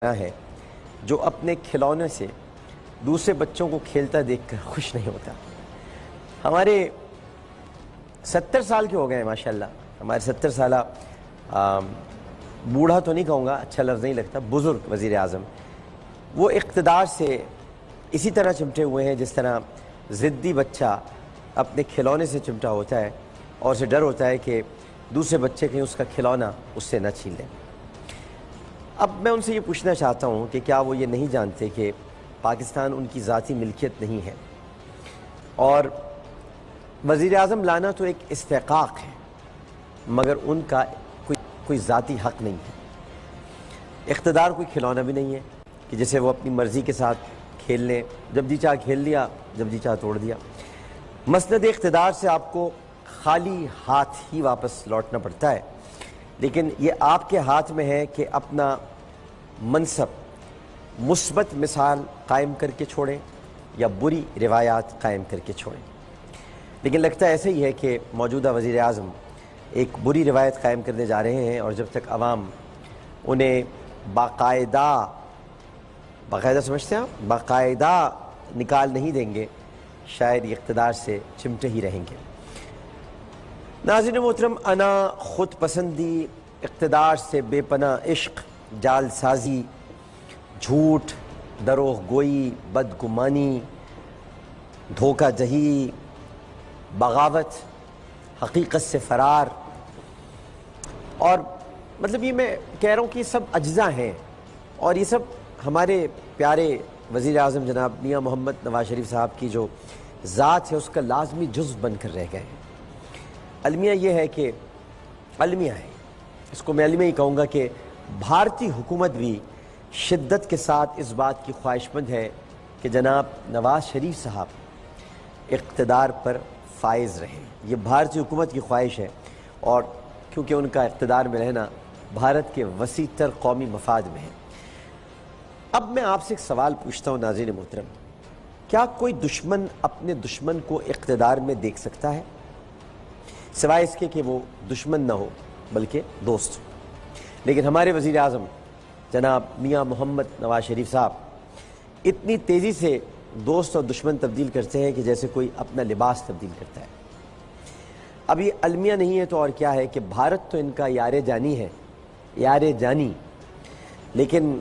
ہے جو اپنے کھلونے سے دوسرے بچوں کو کھیلتا دیکھ کر خوش نہیں ہوتا۔ ہمارے 70 سال کے ہو گئے ہیں ماشاءاللہ، ہمارے 70 سالہ بوڑھا تو نہیں کہوں گا، اچھا لفظ نہیں لگتا، بزرگ وزیر اعظم وہ اقتدار سے اسی طرح چمٹے ہوئے ہیں جس طرح ضدی بچہ اپنے کھلونے سے چمٹا ہوتا ہے اور اسے ڈر ہوتا ہے کہ دوسرے بچے کہیں اس کا کھلونا اس سے نہ چھین لیں۔ اب میں ان سے یہ پوچھنا چاہتا ہوں کہ کیا وہ یہ نہیں جانتے کہ پاکستان ان کی ذاتی ملکیت نہیں ہے، اور وزیر اعظم لانا تو ایک استحقاق ہے مگر ان کا کوئی ذاتی حق نہیں ہے۔ اقتدار کوئی کھلونا بھی نہیں ہے کہ جسے وہ اپنی مرضی کے ساتھ کھیل لیں، جب جی چاہ کھیل لیا، جب جی چاہ توڑ دیا۔ مسند اقتدار سے آپ کو خالی ہاتھ ہی واپس لوٹنا پڑتا ہے، لیکن یہ آپ کے ہاتھ میں ہے کہ اپنا منصب مثبت مثال قائم کر کے چھوڑیں یا بری روایات قائم کر کے چھوڑیں۔ لیکن لگتا ایسا ہی ہے کہ موجودہ وزیر اعظم ایک بری روایت قائم کرنے جا رہے ہیں، اور جب تک عوام انہیں باقاعدہ سمجھتے ہیں باقاعدہ نکال نہیں دیں گے، شاید یہ اقتدار سے چمٹے ہی رہیں گے۔ ناظرین محترم، انا، خود پسندی، اقتدار سے بے پناہ عشق، جال سازی، جھوٹ، دروغ گوئی، بدگمانی، دھوکہ دہی، بغاوت، حقیقت سے فرار، اور مطلب یہ میں کہہ رہا ہوں کہ یہ سب اجزاء ہیں، اور یہ سب ہمارے پیارے وزیر اعظم جناب میاں محمد نواز شریف صاحب کی جو ذات ہے اس کا لازمی جزو بن کر رہ گئے ہیں۔ المیہ یہ ہے کہ المیہ ہے، اس کو میں المیہ ہی کہوں گا کہ بھارتی حکومت بھی شدت کے ساتھ اس بات کی خواہش مند ہے کہ جناب نواز شریف صاحب اقتدار پر فائز رہیں۔ یہ بھارتی حکومت کی خواہش ہے، اور کیونکہ ان کا اقتدار میں رہنا بھارت کے وسیع تر قومی مفاد میں ہے۔ اب میں آپ سے ایک سوال پوچھتا ہوں ناظرین محترم، کیا کوئی دشمن اپنے دشمن کو اقتدار میں دیکھ سکتا ہے سوائے اس کے کہ وہ دشمن نہ ہو بلکہ دوست ہو؟ لیکن ہمارے وزیر اعظم جناب میاں محمد نواز شریف صاحب اتنی تیزی سے دوست اور دشمن تبدیل کرتے ہیں کہ جیسے کوئی اپنا لباس تبدیل کرتا ہے۔ اب یہ المیہ نہیں ہے تو اور کیا ہے کہ بھارت تو ان کا یار جانی ہے، یار جانی، لیکن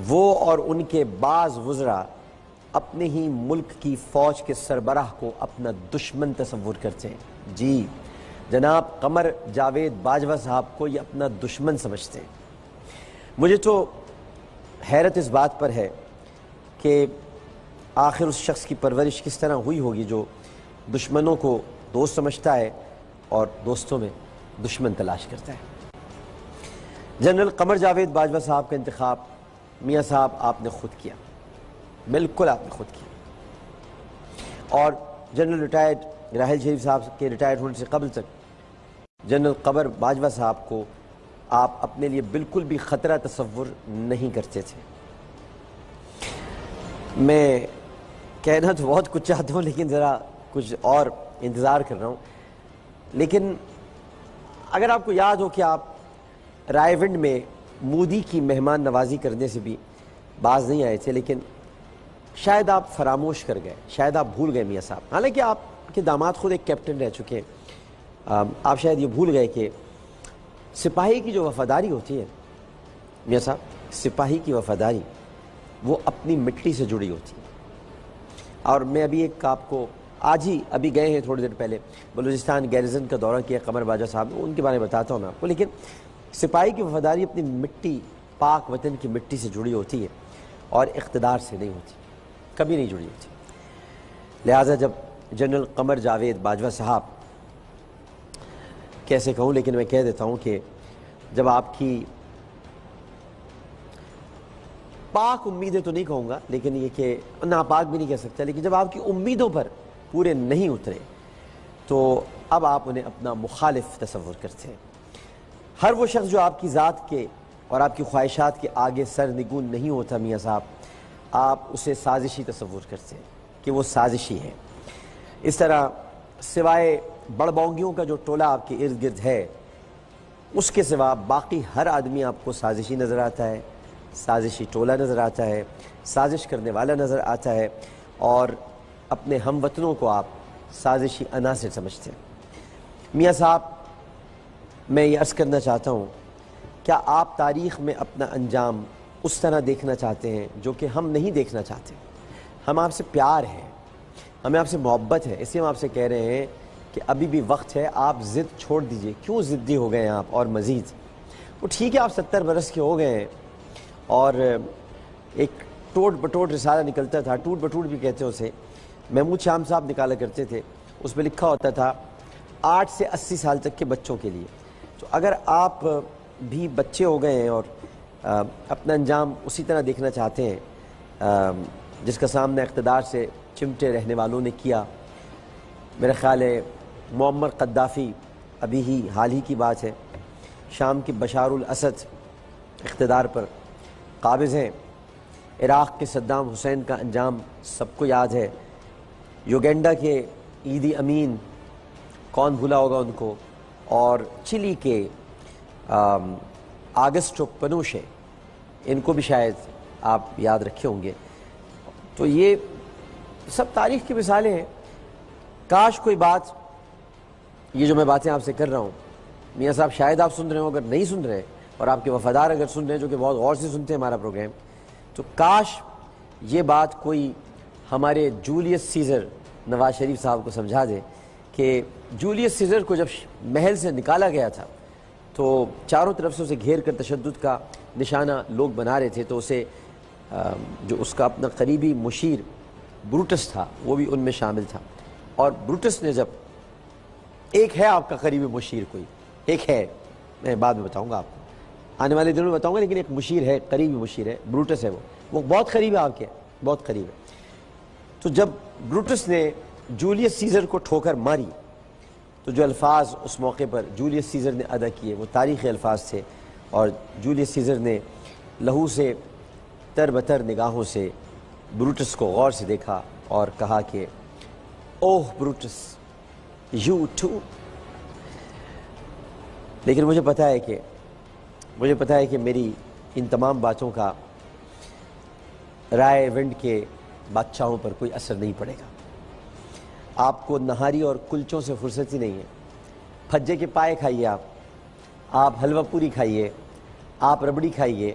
وہ اور ان کے بعض وزراء اپنے ہی ملک کی فوج کے سربراہ کو اپنا دشمن تصور کرتے ہیں۔ جی جناب قمر جاوید باجوہ صاحب کو یہ اپنا دشمن سمجھتے ہیں۔ مجھے تو حیرت اس بات پر ہے کہ آخر اس شخص کی پرورش کس طرح ہوئی ہوگی جو دشمنوں کو دوست سمجھتا ہے اور دوستوں میں دشمن تلاش کرتا ہے۔ جنرل قمر جاوید باجوہ صاحب کا انتخاب میاں صاحب آپ نے خود کیا، بالکل آپ نے خود کیا، اور جنرل ریٹائرڈ راحیل شریف صاحب کے ریٹائرڈ ہونے سے قبل تک جنرل قمر باجوہ صاحب کو آپ اپنے لیے بالکل بھی خطرہ تصور نہیں کرتے تھے۔ میں کہنا تو بہت کچھ چاہتا ہوں لیکن ذرا کچھ اور انتظار کر رہا ہوں۔ لیکن اگر آپ کو یاد ہو کہ آپ رائے ونڈ میں مودی کی مہمان نوازی کرنے سے بھی باز نہیں آئے تھے، لیکن شاید آپ فراموش کر گئے، شاید آپ بھول گئے میاں صاحب، حالانکہ آپ کے داماد خود ایک کیپٹن رہ چکے ہیں۔ آپ شاید یہ بھول گئے کہ سپاہی کی جو وفاداری ہوتی ہے میاں صاحب، سپاہی کی وفاداری وہ اپنی مٹی سے جڑی ہوتی ہے۔ اور میں ابھی ایک آپ کو آج ہی ابھی گئے ہیں تھوڑی دیر پہلے بلوچستان گیریزن کا دورہ کیا قمر باجوہ صاحب نے، ان کے بارے میں بتاتا ہوں میں آپ کو، لیکن سپاہی کی وفاداری اپنی مٹی، پاک وطن کی مٹی سے جڑی ہوتی ہے اور اقتدار سے نہیں ہوتی، کبھی نہیں جڑی ہوتی۔ لہٰذا جب جنرل قمر جاوید باجوہ صاحب، کیسے کہوں لیکن میں کہہ دیتا ہوں کہ جب آپ کی پاک امیدیں تو نہیں کہوں گا، لیکن یہ کہ ناپاک بھی نہیں کہہ سکتا، لیکن جب آپ کی امیدوں پر پورے نہیں اترے تو اب آپ انہیں اپنا مخالف تصور کرتے ہیں۔ ہر وہ شخص جو آپ کی ذات کے اور آپ کی خواہشات کے آگے سر نگون نہیں ہوتا میاں صاحب، آپ اسے سازشی تصور کرتے ہیں کہ وہ سازشی ہے۔ اس طرح سوائے بڑبونگیوں کا جو ٹولہ آپ کے ارد گرد ہے، اس کے سوا باقی ہر آدمی آپ کو سازشی نظر آتا ہے، سازشی ٹولہ نظر آتا ہے، سازش کرنے والا نظر آتا ہے، اور اپنے ہم وطنوں کو آپ سازشی عناصر سمجھتے ہیں۔ میاں صاحب، میں یہ عرض کرنا چاہتا ہوں، کیا آپ تاریخ میں اپنا انجام اس طرح دیکھنا چاہتے ہیں جو کہ ہم نہیں دیکھنا چاہتے؟ ہم آپ سے پیار ہے، ہمیں آپ سے محبت ہے، اس لیے ہم آپ سے کہہ رہے ہیں کہ ابھی بھی وقت ہے، آپ ضد چھوڑ دیجئے۔ کیوں ضدی ہو گئے ہیں آپ؟ اور مزید وہ ٹھیک ہے، آپ 70 برس کے ہو گئے ہیں، اور ایک ٹوٹ بٹوٹ رسالہ نکلتا تھا، ٹوٹ بٹوٹ بھی کہتے ہیں اسے، محمود شام صاحب نکالا کرتے تھے، اس میں لکھا ہوتا تھا 8 سے 80 سال تک کے بچوں کے لیے۔ تو اگر آپ بھی بچے ہو گئے ہیں اور اپنا انجام اسی طرح دیکھنا چاہتے ہیں جس کا سامنا اقتدار سے چمٹے رہنے والوں نے کیا، میرا خیال ہے معمر قذافی ابھی ہی حال ہی کی بات ہے، شام کی بشار الاسد اقتدار پر قابض ہیں، عراق کے صدام حسین کا انجام سب کو یاد ہے، یوگینڈا کے ایدی امین، کون بھولا ہوگا ان کو، اور چلی کے آگسٹو پنوشے، ان کو بھی شاید آپ یاد رکھے ہوں گے۔ تو یہ سب تاریخ کی مثالیں ہیں۔ کاش کوئی بات، یہ جو میں باتیں آپ سے کر رہا ہوں، میاں صاحب شاید آپ سن رہے ہوں، اگر نہیں سن رہے اور آپ کے وفادار اگر سن رہے ہیں جو کہ بہت غور سے سنتے ہیں ہمارا پروگرام، تو کاش یہ بات کوئی ہمارے جولیس سیزر نواز شریف صاحب کو سمجھا دے کہ جولیس سیزر کو جب محل سے نکالا گیا تھا تو چاروں طرف سے اسے گھیر کر تشدد کا نشانہ لوگ بنا رہے تھے، تو اسے جو اس کا اپنا قریبی مشیر بروٹس تھا وہ بھی ان میں شامل تھا، اور بروٹس نے جب، ایک ہے آپ کا قریبی مشیر، کوئی ایک ہے، میں بعد میں بتاؤں گا آپ کو، آنے والے دنوں میں بتاؤں گا، لیکن ایک مشیر ہے، قریبی مشیر ہے، بروٹس ہے، وہ بہت قریب ہے آپ کے، بہت قریب ہے۔ تو جب بروٹس نے جولیس سیزر کو ٹھوکر ماری تو جو الفاظ اس موقع پر جولیس سیزر نے ادا کیے وہ تاریخی الفاظ تھے، اور جولیس سیزر نے لہو سے تر بتر نگاہوں سے بروٹس کو غور سے دیکھا اور کہا کہ اوہ بروٹس، یو ٹو۔ لیکن مجھے پتہ ہے کہ میری ان تمام باتوں کا رائے ونڈ کے بادشاہوں پر کوئی اثر نہیں پڑے گا۔ آپ کو نہاری اور کلچوں سے فرصت ہی نہیں ہے، پھجے کے پائے کھائیے، آپ حلوہ پوری کھائیے، آپ ربڑی کھائیے،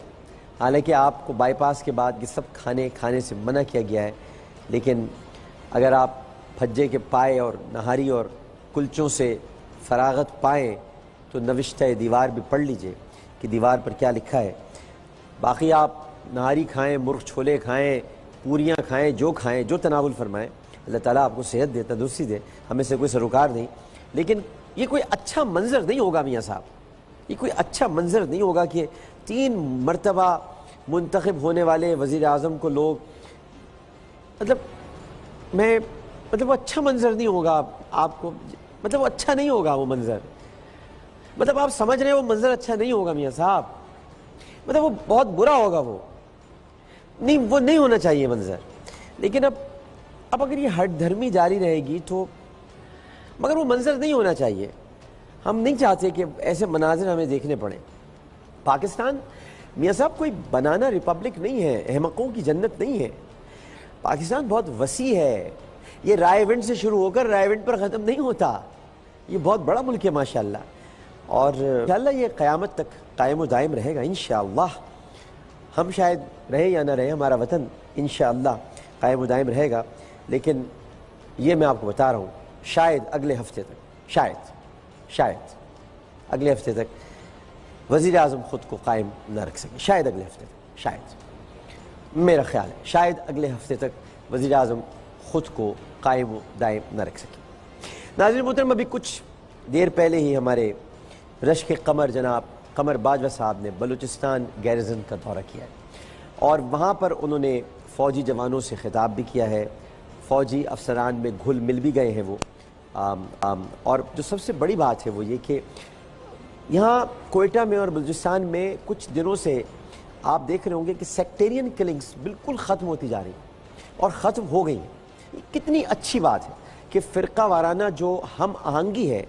حالانکہ آپ کو بائی پاس کے بعد یہ سب کھانے سے منع کیا گیا ہے، لیکن اگر آپ پھجے کے پائے اور نہاری اور کلچوں سے فراغت پائیں تو نوشتہ دیوار بھی پڑھ لیجئے کہ دیوار پر کیا لکھا ہے۔ باقی آپ نہاری کھائیں، مرغ چھولے کھائیں، پوریاں کھائیں، جو تناول فرمائیں، اللہ تعالیٰ آپ کو صحت دے، تندرستی دے، ہمیں سے کوئی سروکار نہیں، لیکن یہ کوئی اچھا منظر نہیں ہوگا میاں صاحب، یہ کوئی اچھا منظر نہیں ہوگا کہ 3 مرتبہ منتخب ہونے والے وزیر اعظم کو لوگ، وہ اچھا منظر نہیں ہوگا آپ کو، وہ اچھا نہیں ہوگا وہ منظر، آپ سمجھ رہے ہیں وہ منظر اچھا نہیں ہوگا میاں صاحب، وہ بہت برا ہوگا، وہ نہیں ہونا چاہیے منظر۔ لیکن اب اگر یہ ہٹ دھرمی جاری رہے گی تو، مگر وہ منظر نہیں ہونا چاہیے، ہم نہیں چاہتے کہ ایسے مناظر ہمیں دیکھنے پڑیں۔ پاکستان میاں صاحب کوئی بنانا ریپبلک نہیں ہے، احمقوں کی جنت نہیں ہے، پاکستان بہت وسیع ہے، یہ رائے ونڈ سے شروع ہو کر رائے ونڈ پر ختم نہیں ہوتا، یہ بہت بڑا ملک ہے ماشاءاللہ، اور انشاءاللہ یہ قیامت تک قائم و دائم رہے گا انشاءاللہ، ہم شاید رہے یا نہ رہے، ہمارا وطن انشاءاللہ قائم و دائم رہے گا، لیکن یہ میں آپ کو بتا رہا ہوں، شاید اگلے ہفتے تک، شاید اگلے ہفتے تک وزیر اعظم خود کو قائم نہ رکھ سکے، شاید اگلے ہفتے تک، شاید، میرا خیال ہے شاید اگلے ہفتے تک وزیر اعظم خود کو قائم و دائم نہ رکھ سکے۔ ناظرین محترم، ابھی کچھ دیر پہلے ہی ہمارے رشک قمر جناب قمر باجوہ صاحب نے بلوچستان گیریزن کا دورہ کیا ہے، اور وہاں پر انہوں نے فوجی جوانوں سے خطاب بھی کیا ہے، فوجی افسران میں گھل مل بھی گئے ہیں وہ، اور جو سب سے بڑی بات ہے وہ یہ کہ یہاں کوئٹہ میں اور بلوچستان میں کچھ دنوں سے آپ دیکھ رہے ہوں گے کہ سیکٹیرین کلنگز بالکل ختم ہوتی جا رہی ہیں اور ختم ہو گئی ہیں۔ کتنی اچھی بات ہے کہ فرقہ وارانہ جو ہم آہنگی ہے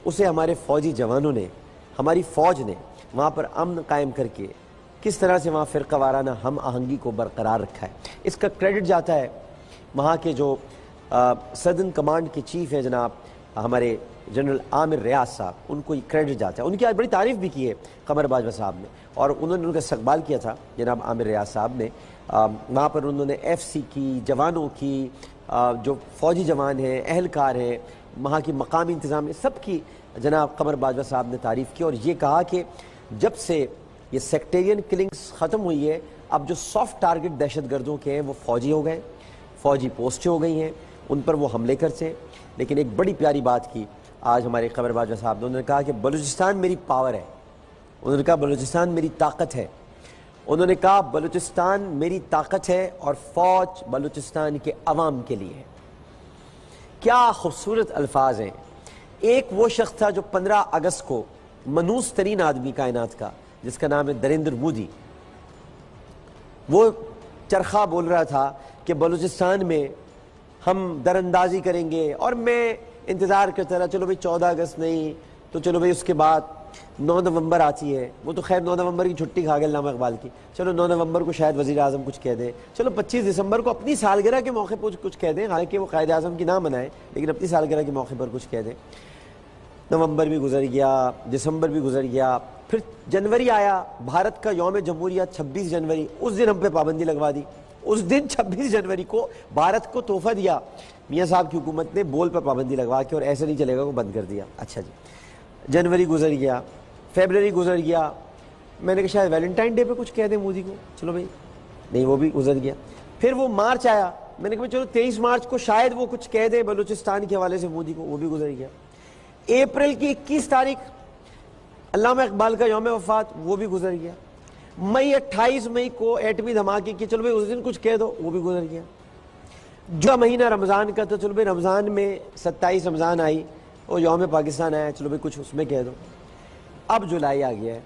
اسے ہمارے فوجی جوانوں نے، ہماری فوج نے وہاں پر امن قائم کر کے کس طرح سے وہاں فرقہ وارانہ ہم آہنگی کو برقرار رکھا ہے. اس کا کریڈٹ جاتا ہے وہاں کے جو سدرن کمانڈ کے چیف ہیں جناب ہمارے جنرل عامر ریاض صاحب, ان کو یہ کریڈٹ جاتا ہے. ان کی آج بڑی تعریف بھی کی ہے قمر باجوہ صاحب نے, اور انہوں نے ان کا استقبال کیا تھا جناب عامر ریاض صاحب نے. وہاں پر انہوں نے ایف سی کی, جوانوں کی, جو فوجی جوان ہیں, اہلکار ہیں, وہاں کی مقامی انتظامیہ, سب کی جناب قمر باجوہ صاحب نے تعریف کی, اور یہ کہا کہ جب سے یہ سیکٹیرین کلنگز ختم ہوئی ہے, اب جو سافٹ ٹارگٹ دہشت گردوں کے ہیں وہ فوجی ہو گئے, فوجی پوسٹیں ہو گئی ہیں, ان پر وہ حملے کرتے ہیں. لیکن ایک بڑی پیاری بات کی آج ہمارے قمر باجوہ صاحب نے, انہوں نے کہا کہ بلوچستان میری پاور ہے, انہوں نے کہا بلوچستان میری طاقت ہے, انہوں نے کہا بلوچستان میری طاقت ہے اور فوج بلوچستان کے عوام کے لیے ہے. کیا خوبصورت الفاظ ہیں. ایک وہ شخص تھا جو 15 اگست کو منوس ترین آدمی کائنات کا, جس کا نام ہے نریندر مودی, وہ چرخہ بول رہا تھا کہ بلوچستان میں ہم در اندازی کریں گے, اور میں انتظار کرتا رہا, چلو بھئی 14 اگست نہیں تو چلو بھئی اس کے بعد 9 نومبر آتی ہے, وہ تو خیر 9 نومبر کی چھٹی کھا گئے علامہ اقبال کی, چلو 9 نومبر کو شاید وزیر اعظم کچھ کہہ دیں, چلو 25 دسمبر کو اپنی سالگرہ کے موقع پر کچھ کہہ دیں, حالانکہ وہ قائد اعظم کی نہ منائیں لیکن اپنی سالگرہ کے موقع پر کچھ کہہ دیں. نومبر بھی گزر گیا, دسمبر بھی گزر گیا, پھر جنوری آیا, بھارت کا یوم جمہوریہ 26 جنوری, اس دن ہم پہ پابندی لگوا دی. اس دن 26 جنوری کو بھارت کو تحفہ دیا میاں صاحب کی حکومت نے, بول پر پابندی لگوا کے, اور ایسے نہیں چلے گا کو بند کر دیا. اچھا جی, جنوری گزر گیا, فیبرری گزر گیا, میں نے کہا شاید ویلنٹائن ڈے پہ کچھ کہہ دیں مودی کو, چلو بھائی نہیں, وہ بھی گزر گیا. پھر وہ مارچ آیا, میں نے کہا چلو 23 مارچ کو شاید وہ کچھ کہہ دیں بلوچستان کے حوالے سے مودی کو, وہ بھی گزر گیا. اپریل کی 21 تاریخ علامہ اقبال کا یوم وفات, وہ بھی گزر گیا. مئی 28 مئی کو ایٹمی دھماکے کی, چلو بھائی اس دن کچھ کہہ دو, وہ بھی گزر گیا. جو مہینہ رمضان کا تو چلو بھائی رمضان میں 27 رمضان آئی, وہ یوم پاکستان آیا, چلو بھائی کچھ اس میں کہہ دو. اب جولائی آ گیا ہے,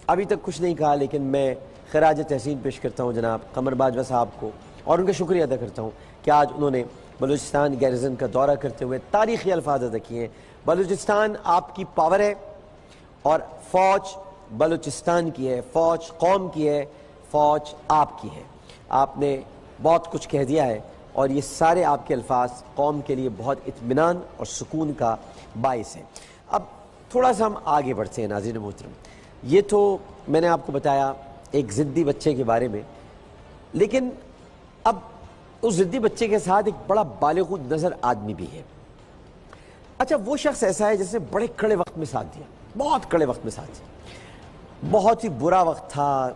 ابھی تک کچھ نہیں کہا, لیکن میں خراج تحسین پیش کرتا ہوں جناب قمر باجوہ صاحب کو, اور ان کا شکریہ ادا کرتا ہوں کہ آج انہوں نے بلوچستان گیریزن کا دورہ کرتے ہوئے تاریخی الفاظ ادا کیے ہیں. بلوچستان آپ کی پاور ہے, اور فوج بلوچستان کی ہے, فوج قوم کی ہے, فوج آپ کی ہے. آپ نے بہت کچھ کہہ دیا ہے, اور یہ سارے آپ کے الفاظ قوم کے لیے بہت اطمینان اور سکون کا باعث ہیں. اب تھوڑا سا ہم آگے بڑھتے ہیں ناظرین محترم. یہ تو میں نے آپ کو بتایا ایک ضدی بچے کے بارے میں, لیکن اب اس ضدی بچے کے ساتھ ایک بڑا بالغ نظر آدمی بھی ہے. اچھا, وہ شخص ایسا ہے جس نے بڑے کڑے وقت میں ساتھ دیا, بہت کڑے وقت میں ساتھ دیا, بہت ہی برا وقت تھا,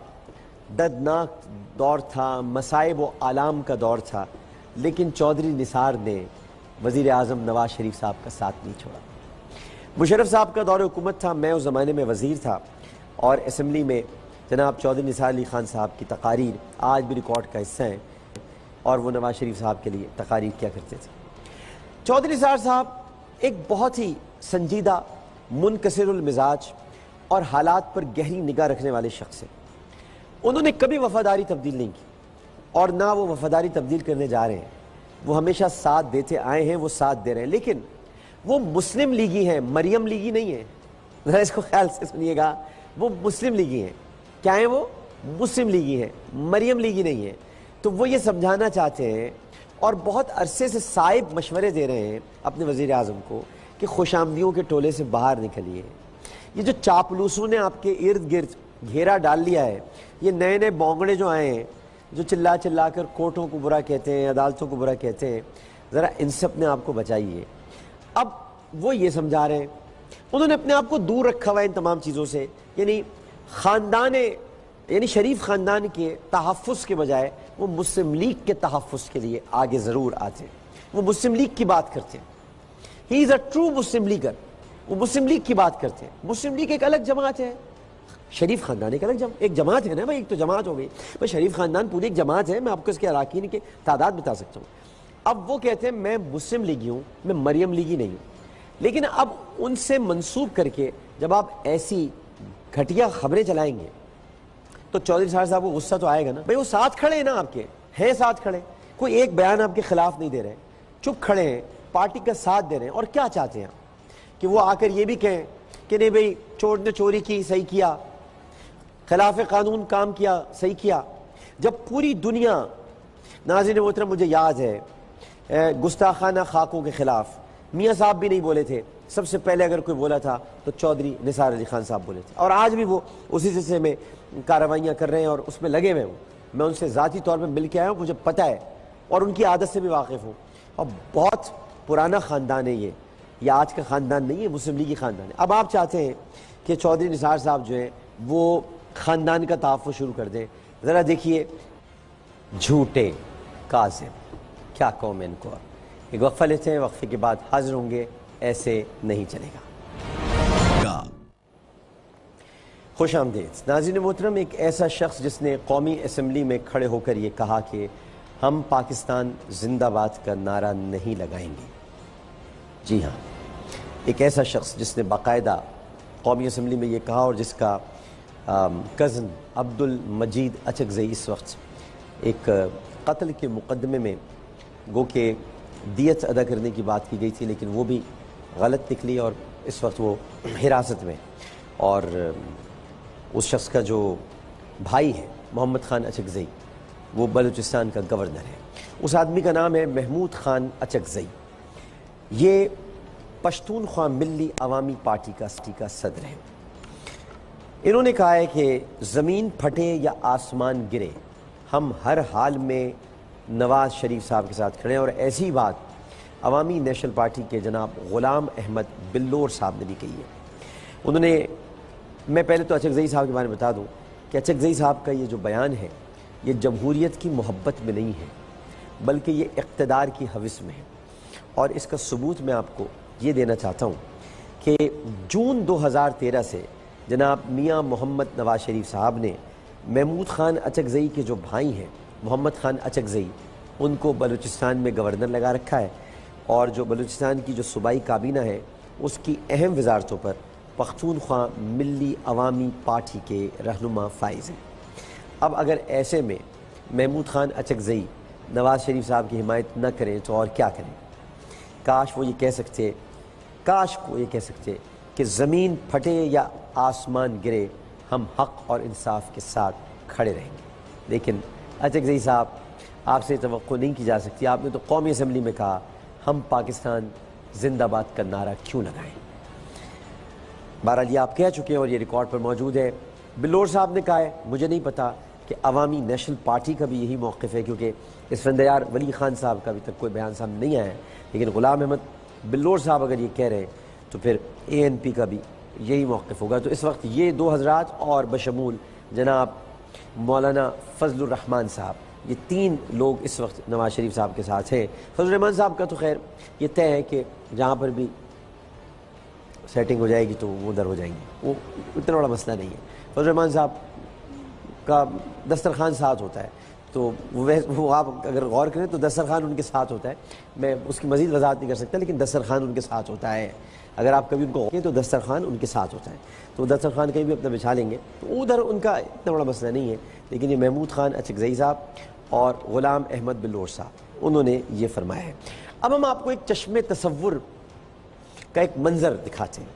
دردناک دور تھا, مصائب و آلام کا دور تھا, لیکن چودھری نثار نے وزیر اعظم نواز شریف صاحب کا ساتھ نہیں چھوڑا. مشرف صاحب کا دور حکومت تھا, میں اس زمانے میں وزیر تھا, اور اسمبلی میں جناب چودھری نثار علی خان صاحب کی تقاریر آج بھی ریکارڈ کا حصہ ہیں, اور وہ نواز شریف صاحب کے لیے تقاریر کیا کرتے تھے. چودھری نثار صاحب ایک بہت ہی سنجیدہ, منکسر المزاج اور حالات پر گہری نگاہ رکھنے والے شخص ہیں. انہوں نے کبھی وفاداری تبدیل نہیں کی, اور نہ وہ وفاداری تبدیل کرنے جا رہے ہیں. وہ ہمیشہ ساتھ دیتے آئے ہیں, وہ ساتھ دے رہے ہیں, لیکن وہ مسلم لیگی ہیں, مریم لیگی نہیں ہے. ذرا اس کو خیال سے سنیے گا, وہ مسلم لیگی ہیں. کیا ہیں وہ؟ مسلم لیگی ہیں, مریم لیگی نہیں ہے. تو وہ یہ سمجھانا چاہتے ہیں, اور بہت عرصے سے صائب مشورے دے رہے ہیں اپنے وزیر اعظم کو کہ خوش آمدیوں کے ٹولے سے باہر نکلیے. یہ جو چاپلوسوں نے آپ کے ارد گرد گھیرا ڈال لیا ہے, یہ نئے نئے بونگڑے جو آئے ہیں, جو چلا چلا کر کورٹوں کو برا کہتے ہیں, عدالتوں کو برا کہتے ہیں, ذرا ان سے اپنے آپ کو بچائیے. اب وہ یہ سمجھا رہے ہیں, انہوں نے اپنے آپ کو دور رکھا ہوا ہے ان تمام چیزوں سے, یعنی خاندان, یعنی شریف خاندان کے تحفظ کے بجائے وہ مسلم لیگ کے تحفظ کے لیے آگے ضرور آتے ہیں. وہ مسلم لیگ کی بات کرتے ہیں. ہی از اے ٹرو مسلم لیگر. وہ مسلم لیگ کی بات کرتے ہیں. مسلم لیگ ایک الگ جماعت ہے, شریف خاندان ایک الگ ایک جماعت ہے نا بھائی, ایک تو جماعت ہو گئی بھائی, شریف خاندان پوری ایک جماعت ہے, میں آپ کو اس کے اراکین کی تعداد بتا سکتا ہوں. اب وہ کہتے ہیں میں مسلم لیگی ہوں, میں مریم لیگی نہیں ہوں. لیکن اب ان سے منسوب کر کے جب آپ ایسی گھٹیا خبریں چلائیں گے تو چودھری صاحب کو غصہ تو آئے گا نا. بھائی وہ ساتھ کھڑے ہیں نا, آپ کے ہیں ساتھ کھڑے, کوئی ایک بیان آپ کے خلاف نہیں دے رہے, چپ کھڑے ہیں, پارٹی کا ساتھ دے رہے ہیں. اور کیا چاہتے ہیں کہ وہ آ کر یہ بھی کہیں کہ نہیں بھئی چور نے چوری کی, صحیح کیا. خلاف قانون کام کیا، صحیح کیا. جب پوری دنیا، ناظرین محترم مجھے یاد ہے گستاخانہ خاکوں کے خلاف میاں صاحب بھی نہیں بولے تھے، سب سے پہلے اگر کوئی بولا تھا تو چودھری نثار علی خان صاحب بولے تھے، اور آج بھی وہ اسی سلسلے میں کارروائیاں کر رہے ہیں اور اس میں لگے ہوئے ہوں. میں ان سے ذاتی طور پہ مل کے آیا ہوں، مجھے پتہ ہے اور ان کی عادت سے بھی واقف ہوں. اور بہت پرانا خاندان ہے یہ آج کا خاندان نہیں ہے، مسلم لیگی خاندان ہے. اب آپ چاہتے ہیں کہ چودھری نثار صاحب جو ہیں وہ خاندان کا تحفظ شروع کر دیں. ذرا دیکھیے، جھوٹے کاذب، کیا قوم ہے ان کو. ایک وقفہ لیتے ہیں، وقفے کے بعد حاضر ہوں گے. ایسے نہیں چلے گا. خوش آمدید ناظرین محترم. ایک ایسا شخص جس نے قومی اسمبلی میں کھڑے ہو کر یہ کہا کہ ہم پاکستان زندہ باد کا نعرہ نہیں لگائیں گے. جی ہاں، ایک ایسا شخص جس نے باقاعدہ قومی اسمبلی میں یہ کہا، اور جس کا کزن عبد المجید اچکزئی اس وقت ایک قتل کے مقدمے میں، گو کہ دیت ادا کرنے کی بات کی گئی تھی لیکن وہ بھی غلط نکلی، اور اس وقت وہ حراست میں. اور اس شخص کا جو بھائی ہے محمد خان اچکزئی، وہ بلوچستان کا گورنر ہے. اس آدمی کا نام ہے محمود خان اچکزئی. یہ پشتونخوا ملی عوامی پارٹی کا صدر ہے. انہوں نے کہا ہے کہ زمین پھٹے یا آسمان گرے، ہم ہر حال میں نواز شریف صاحب کے ساتھ کھڑے ہیں. اور ایسی بات عوامی نیشنل پارٹی کے جناب غلام احمد بلور صاحب نے بھی کہی ہے. انہوں نے، میں پہلے تو اچکزئی صاحب کے بارے میں بتا دوں کہ اچکزئی صاحب کا یہ جو بیان ہے یہ جمہوریت کی محبت میں نہیں ہے، بلکہ یہ اقتدار کی ہوس میں ہے. اور اس کا ثبوت میں آپ کو یہ دینا چاہتا ہوں کہ جون 2013 سے جناب میاں محمد نواز شریف صاحب نے محمود خان اچکزئی کے جو بھائی ہیں محمد خان اچکزئی، ان کو بلوچستان میں گورنر لگا رکھا ہے. اور جو بلوچستان کی جو صوبائی کابینہ ہے اس کی اہم وزارتوں پر پختونخوا ملی عوامی پارٹی کے رہنما فائز ہیں. اب اگر ایسے میں محمود خان اچکزئی نواز شریف صاحب کی حمایت نہ کریں تو اور کیا کریں؟ کاش وہ یہ کہہ سکتے کہ زمین پھٹے یا آسمان گرے، ہم حق اور انصاف کے ساتھ کھڑے رہیں گے. لیکن اچکزئی صاحب، آپ سے توقع نہیں کی جا سکتی. آپ نے تو قومی اسمبلی میں کہا ہم پاکستان زندہ باد کا نعرہ کیوں لگائیں. بہرحال یہ آپ کہہ چکے ہیں اور یہ ریکارڈ پر موجود ہے. بلور صاحب نے کہا ہے، مجھے نہیں پتا کہ عوامی نیشنل پارٹی کا بھی یہی موقف ہے، کیونکہ اسفندیار ولی خان صاحب کا ابھی تک کوئی بیان سامنے نہیں آیا ہے. لیکن غلام احمد بلور صاحب اگر یہ کہہ رہے ہیں تو پھر ANP کا بھی یہی موقف ہوگا. تو اس وقت یہ دو حضرات اور بشمول جناب مولانا فضل الرحمان صاحب، یہ تین لوگ اس وقت نواز شریف صاحب کے ساتھ ہیں. فضل الرحمان صاحب کا تو خیر یہ طے ہے کہ جہاں پر بھی سیٹنگ ہو جائے گی تو وہ ادھر ہو جائیں گے، وہ اتنا بڑا مسئلہ نہیں ہے. فضل الرحمان صاحب کا دسترخوان ساتھ ہوتا ہے، تو وہ آپ اگر غور کریں تو دسترخوان ان کے ساتھ ہوتا ہے. میں اس کی مزید وضاحت نہیں کر سکتا، لیکن دسترخوان ان کے ساتھ ہوتا ہے. اگر آپ کبھی ان کو تو دسترخوان ان کے ساتھ ہوتا ہے، تو دسترخوان کہیں بھی اپنا بچھا لیں گے تو ادھر ان کا اتنا بڑا مسئلہ نہیں ہے. لیکن یہ محمود خان اچکزئی صاحب اور غلام احمد بلور صاحب، انہوں نے یہ فرمایا ہے. اب ہم آپ کو ایک چشم تصور کا ایک منظر دکھاتے ہیں.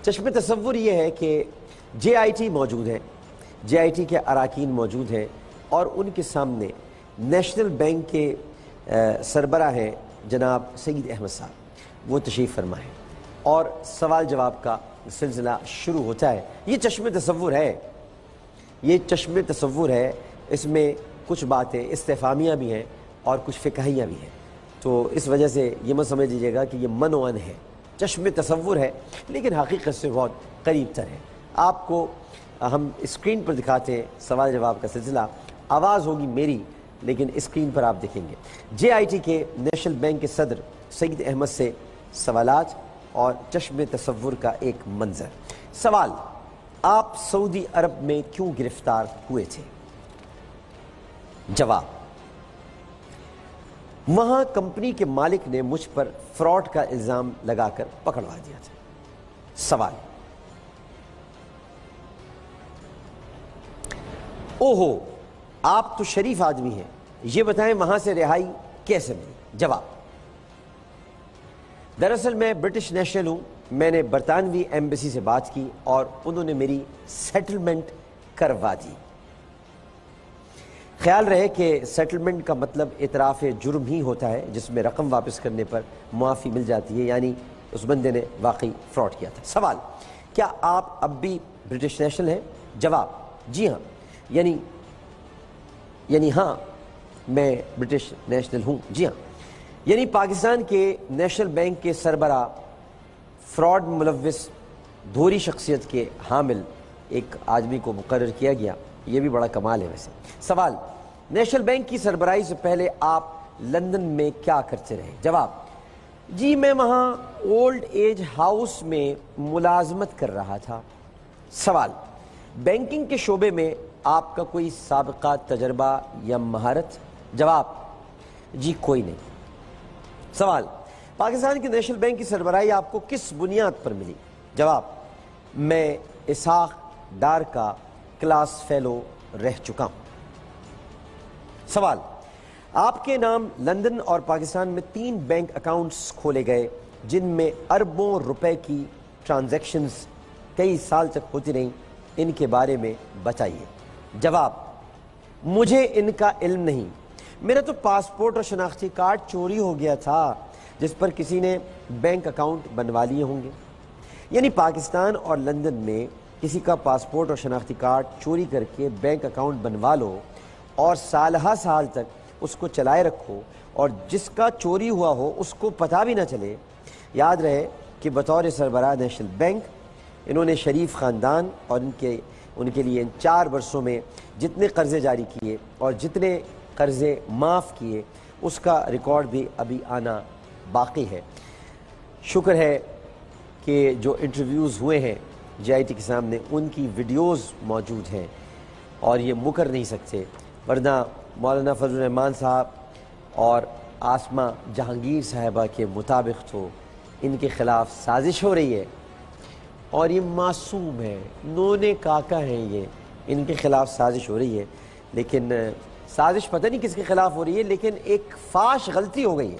چشم تصور یہ ہے کہ JIT موجود ہے، JIT کے اراکین موجود ہیں، اور ان کے سامنے نیشنل بینک کے سربراہ ہیں جناب سید احمد صاحب، وہ تشریف فرما ہے اور سوال جواب کا سلسلہ شروع ہوتا ہے. یہ چشم تصور ہے، یہ چشم تصور ہے. اس میں کچھ باتیں استفہامیہ بھی ہیں اور کچھ فقہیہ بھی ہیں، تو اس وجہ سے یہ مت سمجھ لیجیے گا کہ یہ من و ان ہے. چشم تصور ہے لیکن حقیقت سے بہت قریب تر ہے. آپ کو ہم اسکرین پر دکھاتے ہیں سوال جواب کا سلسلہ. آواز ہوگی میری لیکن اسکرین پر آپ دیکھیں گے JIT کے نیشنل بینک کے صدر سید احمد سے سوالات اور چشم تصور کا ایک منظر. سوال: آپ سعودی عرب میں کیوں گرفتار ہوئے تھے؟ جواب: وہاں کمپنی کے مالک نے مجھ پر فراڈ کا الزام لگا کر پکڑوا دیا تھا. سوال: اوہو، آپ تو شریف آدمی ہیں، یہ بتائیں وہاں سے رہائی کیسے ملی؟ جواب: دراصل میں برٹش نیشنل ہوں، میں نے برطانوی ایمبیسی سے بات کی اور انہوں نے میری سیٹلمنٹ کروا دی۔ خیال رہے کہ سیٹلمنٹ کا مطلب اعتراف جرم ہی ہوتا ہے جس میں رقم واپس کرنے پر معافی مل جاتی ہے، یعنی اس بندے نے واقعی فراڈ کیا تھا۔ سوال: کیا آپ اب بھی برٹش نیشنل ہیں؟ جواب: جی ہاں، یعنی ہاں میں برٹش نیشنل ہوں، جی ہاں۔ یعنی پاکستان کے نیشنل بینک کے سربراہ فراڈ ملوث دھوری شخصیت کے حامل ایک آدمی کو مقرر کیا گیا، یہ بھی بڑا کمال ہے ویسے۔ سوال: نیشنل بینک کی سربراہی سے پہلے آپ لندن میں کیا کرتے رہے؟ جواب: جی میں وہاں اولڈ ایج ہاؤس میں ملازمت کر رہا تھا۔ سوال: بینکنگ کے شعبے میں آپ کا کوئی سابقہ تجربہ یا مہارت؟ جواب: جی کوئی نہیں۔ سوال: پاکستان کے نیشنل بینک کی سربراہی آپ کو کس بنیاد پر ملی؟ جواب: میں اسحاق ڈار کا کلاس فیلو رہ چکا ہوں۔ سوال: آپ کے نام لندن اور پاکستان میں 3 بینک اکاؤنٹس کھولے گئے جن میں اربوں روپے کی ٹرانزیکشنز کئی سال تک ہوتی رہیں، ان کے بارے میں بتائیے۔ جواب: مجھے ان کا علم نہیں، میرا تو پاسپورٹ اور شناختی کارڈ چوری ہو گیا تھا جس پر کسی نے بینک اکاؤنٹ بنوا لیے ہوں گے۔ یعنی پاکستان اور لندن میں کسی کا پاسپورٹ اور شناختی کارڈ چوری کر کے بینک اکاؤنٹ بنوا لو اور سال ہا سال تک اس کو چلائے رکھو، اور جس کا چوری ہوا ہو اس کو پتہ بھی نہ چلے۔ یاد رہے کہ بطور سربراہ نیشنل بینک انہوں نے شریف خاندان اور ان کے لیے ان 4 برسوں میں جتنے قرضے جاری کیے اور جتنے قرضے معاف کیے اس کا ریکارڈ بھی ابھی آنا باقی ہے۔ شکر ہے کہ جو انٹرویوز ہوئے ہیں جے آئی ٹی کے سامنے ان کی ویڈیوز موجود ہیں اور یہ مکر نہیں سکتے، ورنہ مولانا فضل الرحمان صاحب اور آسمہ جہانگیر صاحبہ کے مطابق تو ان کے خلاف سازش ہو رہی ہے، اور یہ معصوم ہے، نونے کاکا ہیں، یہ ان کے خلاف سازش ہو رہی ہے، لیکن سازش پتہ نہیں کس کے خلاف ہو رہی ہے، لیکن ایک فاش غلطی ہو گئی ہے،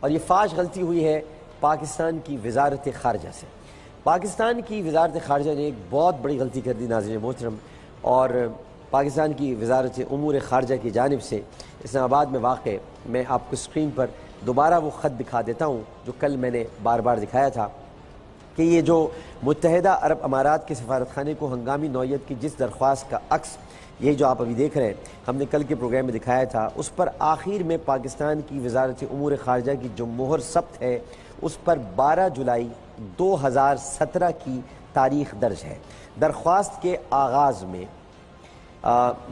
اور یہ فاش غلطی ہوئی ہے پاکستان کی وزارت خارجہ سے۔ پاکستان کی وزارت خارجہ نے ایک بہت بڑی غلطی کر دی ناظرین محترم، اور پاکستان کی وزارت امور خارجہ کی جانب سے اسلام آباد میں واقع، میں آپ کو اسکرین پر دوبارہ وہ خط دکھا دیتا ہوں جو کل میں نے بار بار دکھایا تھا، کہ یہ جو متحدہ عرب امارات کے سفارت خانے کو ہنگامی نوعیت کی جس درخواست کا عکس یہ جو آپ ابھی دیکھ رہے ہیں ہم نے کل کے پروگرام میں دکھایا تھا، اس پر آخر میں پاکستان کی وزارت امور خارجہ کی جو مہر ثبت ہے اس پر 12 جولائی 2017 کی تاریخ درج ہے۔ درخواست کے آغاز میں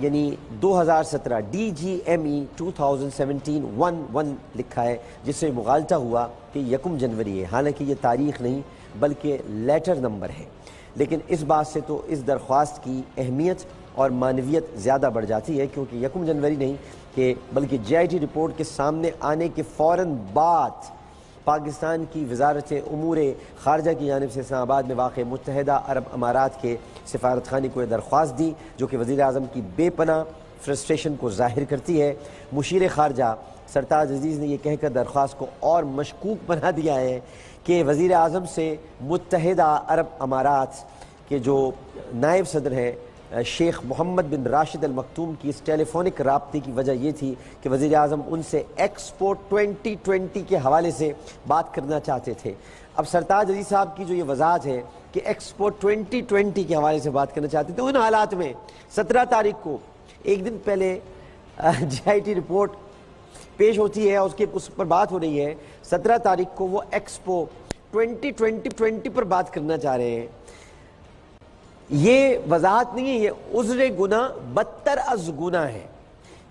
یعنی 2017 DGME 2017-11 لکھا ہے، جس سے مغالطہ ہوا کہ 1 جنوری ہے، حالانکہ یہ تاریخ نہیں بلکہ لیٹر نمبر ہے، لیکن اس بات سے تو اس درخواست کی اہمیت اور معنویت زیادہ بڑھ جاتی ہے، کیونکہ 1 جنوری نہیں کہ بلکہ جے آئی ٹی رپورٹ کے سامنے آنے کے فوراً بعد پاکستان کی وزارت امور خارجہ کی جانب سے اسلام آباد میں واقع متحدہ عرب امارات کے سفارت خانے کو یہ درخواست دی، جو کہ وزیر اعظم کی بے پناہ فرسٹریشن کو ظاہر کرتی ہے۔ مشیر خارجہ سرتاج عزیز نے یہ کہہ کر درخواست کو اور مشکوک بنا دیا ہے کہ وزیر اعظم سے متحدہ عرب امارات کے جو نائب صدر ہیں شیخ محمد بن راشد المختوم کی اس ٹیلی فونک رابطے کی وجہ یہ تھی کہ وزیر اعظم ان سے ایکسپو 2020 کے حوالے سے بات کرنا چاہتے تھے۔ اب سرتاج عزیز صاحب کی جو یہ وضاحت ہے کہ ایکسپو 2020 کے حوالے سے بات کرنا چاہتے تھے، ان حالات میں 17 تاریخ کو ایک دن پہلے جے آئی ٹی رپورٹ پیش ہوتی ہے اور اس پر بات ہو رہی ہے، 17 تاریخ کو وہ ایکسپو 2020 پر بات کرنا چاہ رہے ہیں۔ یہ وضاحت نہیں ہے، یہ عذر گناہ بدتر از گناہ ہے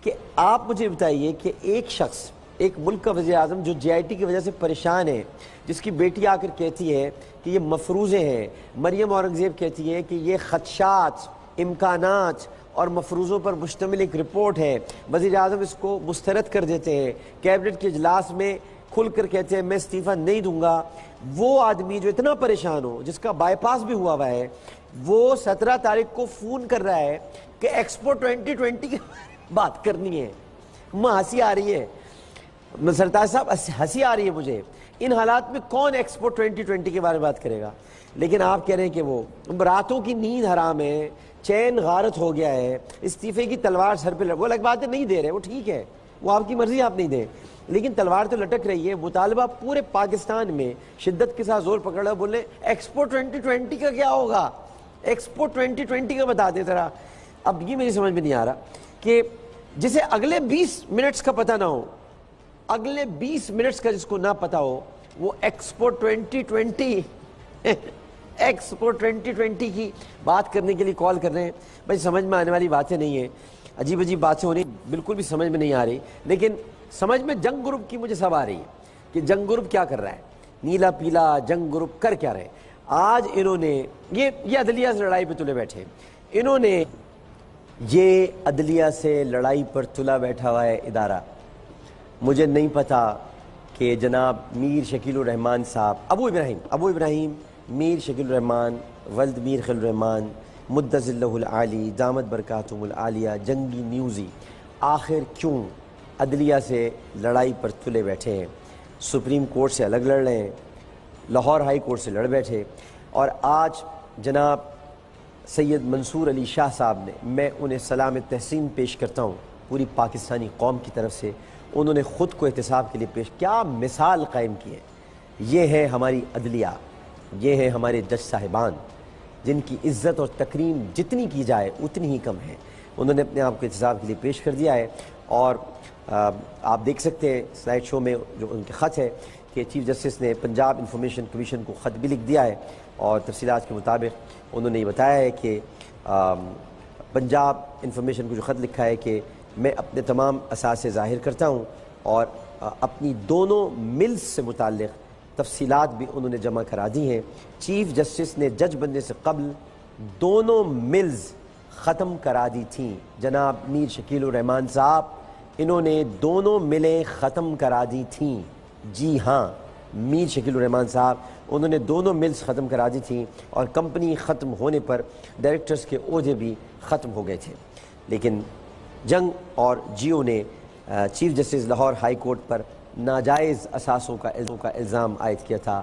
کہ آپ مجھے بتائیے کہ ایک شخص، ایک ملک کا وزیر اعظم جو جے آئی ٹی کی وجہ سے پریشان ہے، جس کی بیٹی آ کر کہتی ہے کہ یہ مفروضے ہیں، مریم اورنگزیب کہتی ہے کہ یہ خدشات، امکانات اور مفروضوں پر مشتمل ایک رپورٹ ہے، وزیر اعظم اس کو مسترد کر دیتے ہیں، کیبنٹ کے اجلاس میں کھل کر کہتے ہیں میں استعفیٰ نہیں دوں گا۔ وہ آدمی جو اتنا پریشان ہو، جس کا بائی پاس بھی ہوا ہے، وہ 17 تاریخ کو فون کر رہا ہے کہ ایکسپو 2020 کی بات کرنی ہے۔ مجھے ہنسی آ رہی ہے، سرتاج صاحب ہنسی آ رہی ہے مجھے، ان حالات میں کون ایکسپو 2020 کے بارے میں بات کرے گا؟ لیکن آپ کہہ رہے ہیں کہ وہ راتوں کی نیند حرام ہے، چین غارت ہو گیا ہے، استعفے کی تلوار سر پہ وہ الگ بات ہے، نہیں دے رہے وہ ٹھیک ہے، وہ آپ کی مرضی آپ نہیں دیں، لیکن تلوار تو لٹک رہی ہے۔ مطالبہ پورے پاکستان میں شدت کے ساتھ زور پکڑ رہا ہے، بولے ایکسپو 2020 کا کیا ہوگا، ایکسپو 2020 کا بتا دے ذرا۔ اب یہ میری سمجھ میں نہیں آ رہا کہ جسے اگلے 20 منٹس کا پتہ نہ ہو، اگلے 20 منٹس کا جس کو نہ پتہ ہو، وہ ایکسپو 2020 ایکسپو 2020 کی بات کرنے کے لیے کال کر رہے ہیں۔ بھائی سمجھ میں آنے والی باتیں نہیں ہیں، عجیب عجیب باتیں ہو رہی، بالکل بھی سمجھ میں نہیں آ رہی، لیکن سمجھ میں جنگ گروپ کی مجھے سب آ رہی ہے کہ جنگ گروپ کیا کر رہا ہے، نیلا پیلا جنگ گروپ کر کیا رہے۔ آج انہوں نے یہ عدلیہ سے لڑائی پہ تلے بیٹھے، انہوں نے یہ عدلیہ سے لڑائی پر تلا بیٹھا ہوا ہے ادارہ۔ مجھے نہیں پتا کہ جناب میر شکیل الرحمان صاحب، ابو ابراہیم میر شکیل الرحمان ولد میر خلیل الرحمان مدظ اللہ العالی دامت برکاتہم العالیہ جنگی نیوزی آخر کیوں عدلیہ سے لڑائی پر تلے بیٹھے ہیں؟ سپریم کورٹ سے الگ لڑ رہے ہیں، لاہور ہائی کورٹ سے لڑ بیٹھے، اور آج جناب سید منصور علی شاہ صاحب نے، میں انہیں سلام تحسین پیش کرتا ہوں پوری پاکستانی قوم کی طرف سے، انہوں نے خود کو احتساب کے لیے پیش، کیا مثال قائم کی ہے۔ یہ ہے ہماری عدلیہ، یہ ہے ہمارے جج صاحبان جن کی عزت اور تکریم جتنی کی جائے اتنی ہی کم ہے۔ انہوں نے اپنے آپ کو احتساب کے لیے پیش کر دیا ہے، اور آپ دیکھ سکتے ہیں سلائیڈ شو میں جو ان کے خط ہے کہ چیف جسٹس نے پنجاب انفارمیشن کمیشن کو خط بھی لکھ دیا ہے، اور تفصیلات کے مطابق انہوں نے یہ بتایا ہے کہ پنجاب انفارمیشن کو جو خط لکھا ہے کہ میں اپنے تمام اثاثے ظاہر کرتا ہوں، اور اپنی دونوں ملز سے متعلق تفصیلات بھی انہوں نے جمع کرا دی ہیں۔ چیف جسٹس نے جج بننے سے قبل دونوں ملز ختم کرا دی تھیں، جناب میر شکیل الرحمان صاحب انہوں نے دونوں ملیں ختم کرا دی تھیں، جی ہاں میر شکیل الرحمان صاحب انہوں نے دونوں ملز ختم کرا دی تھیں، اور کمپنی ختم ہونے پر ڈائریکٹرز کے عہدے بھی ختم ہو گئے تھے، لیکن جنگ اور جیو نے chief justice Lahore high court پر ناجائز اثاثوں کا الزام عائد کیا تھا۔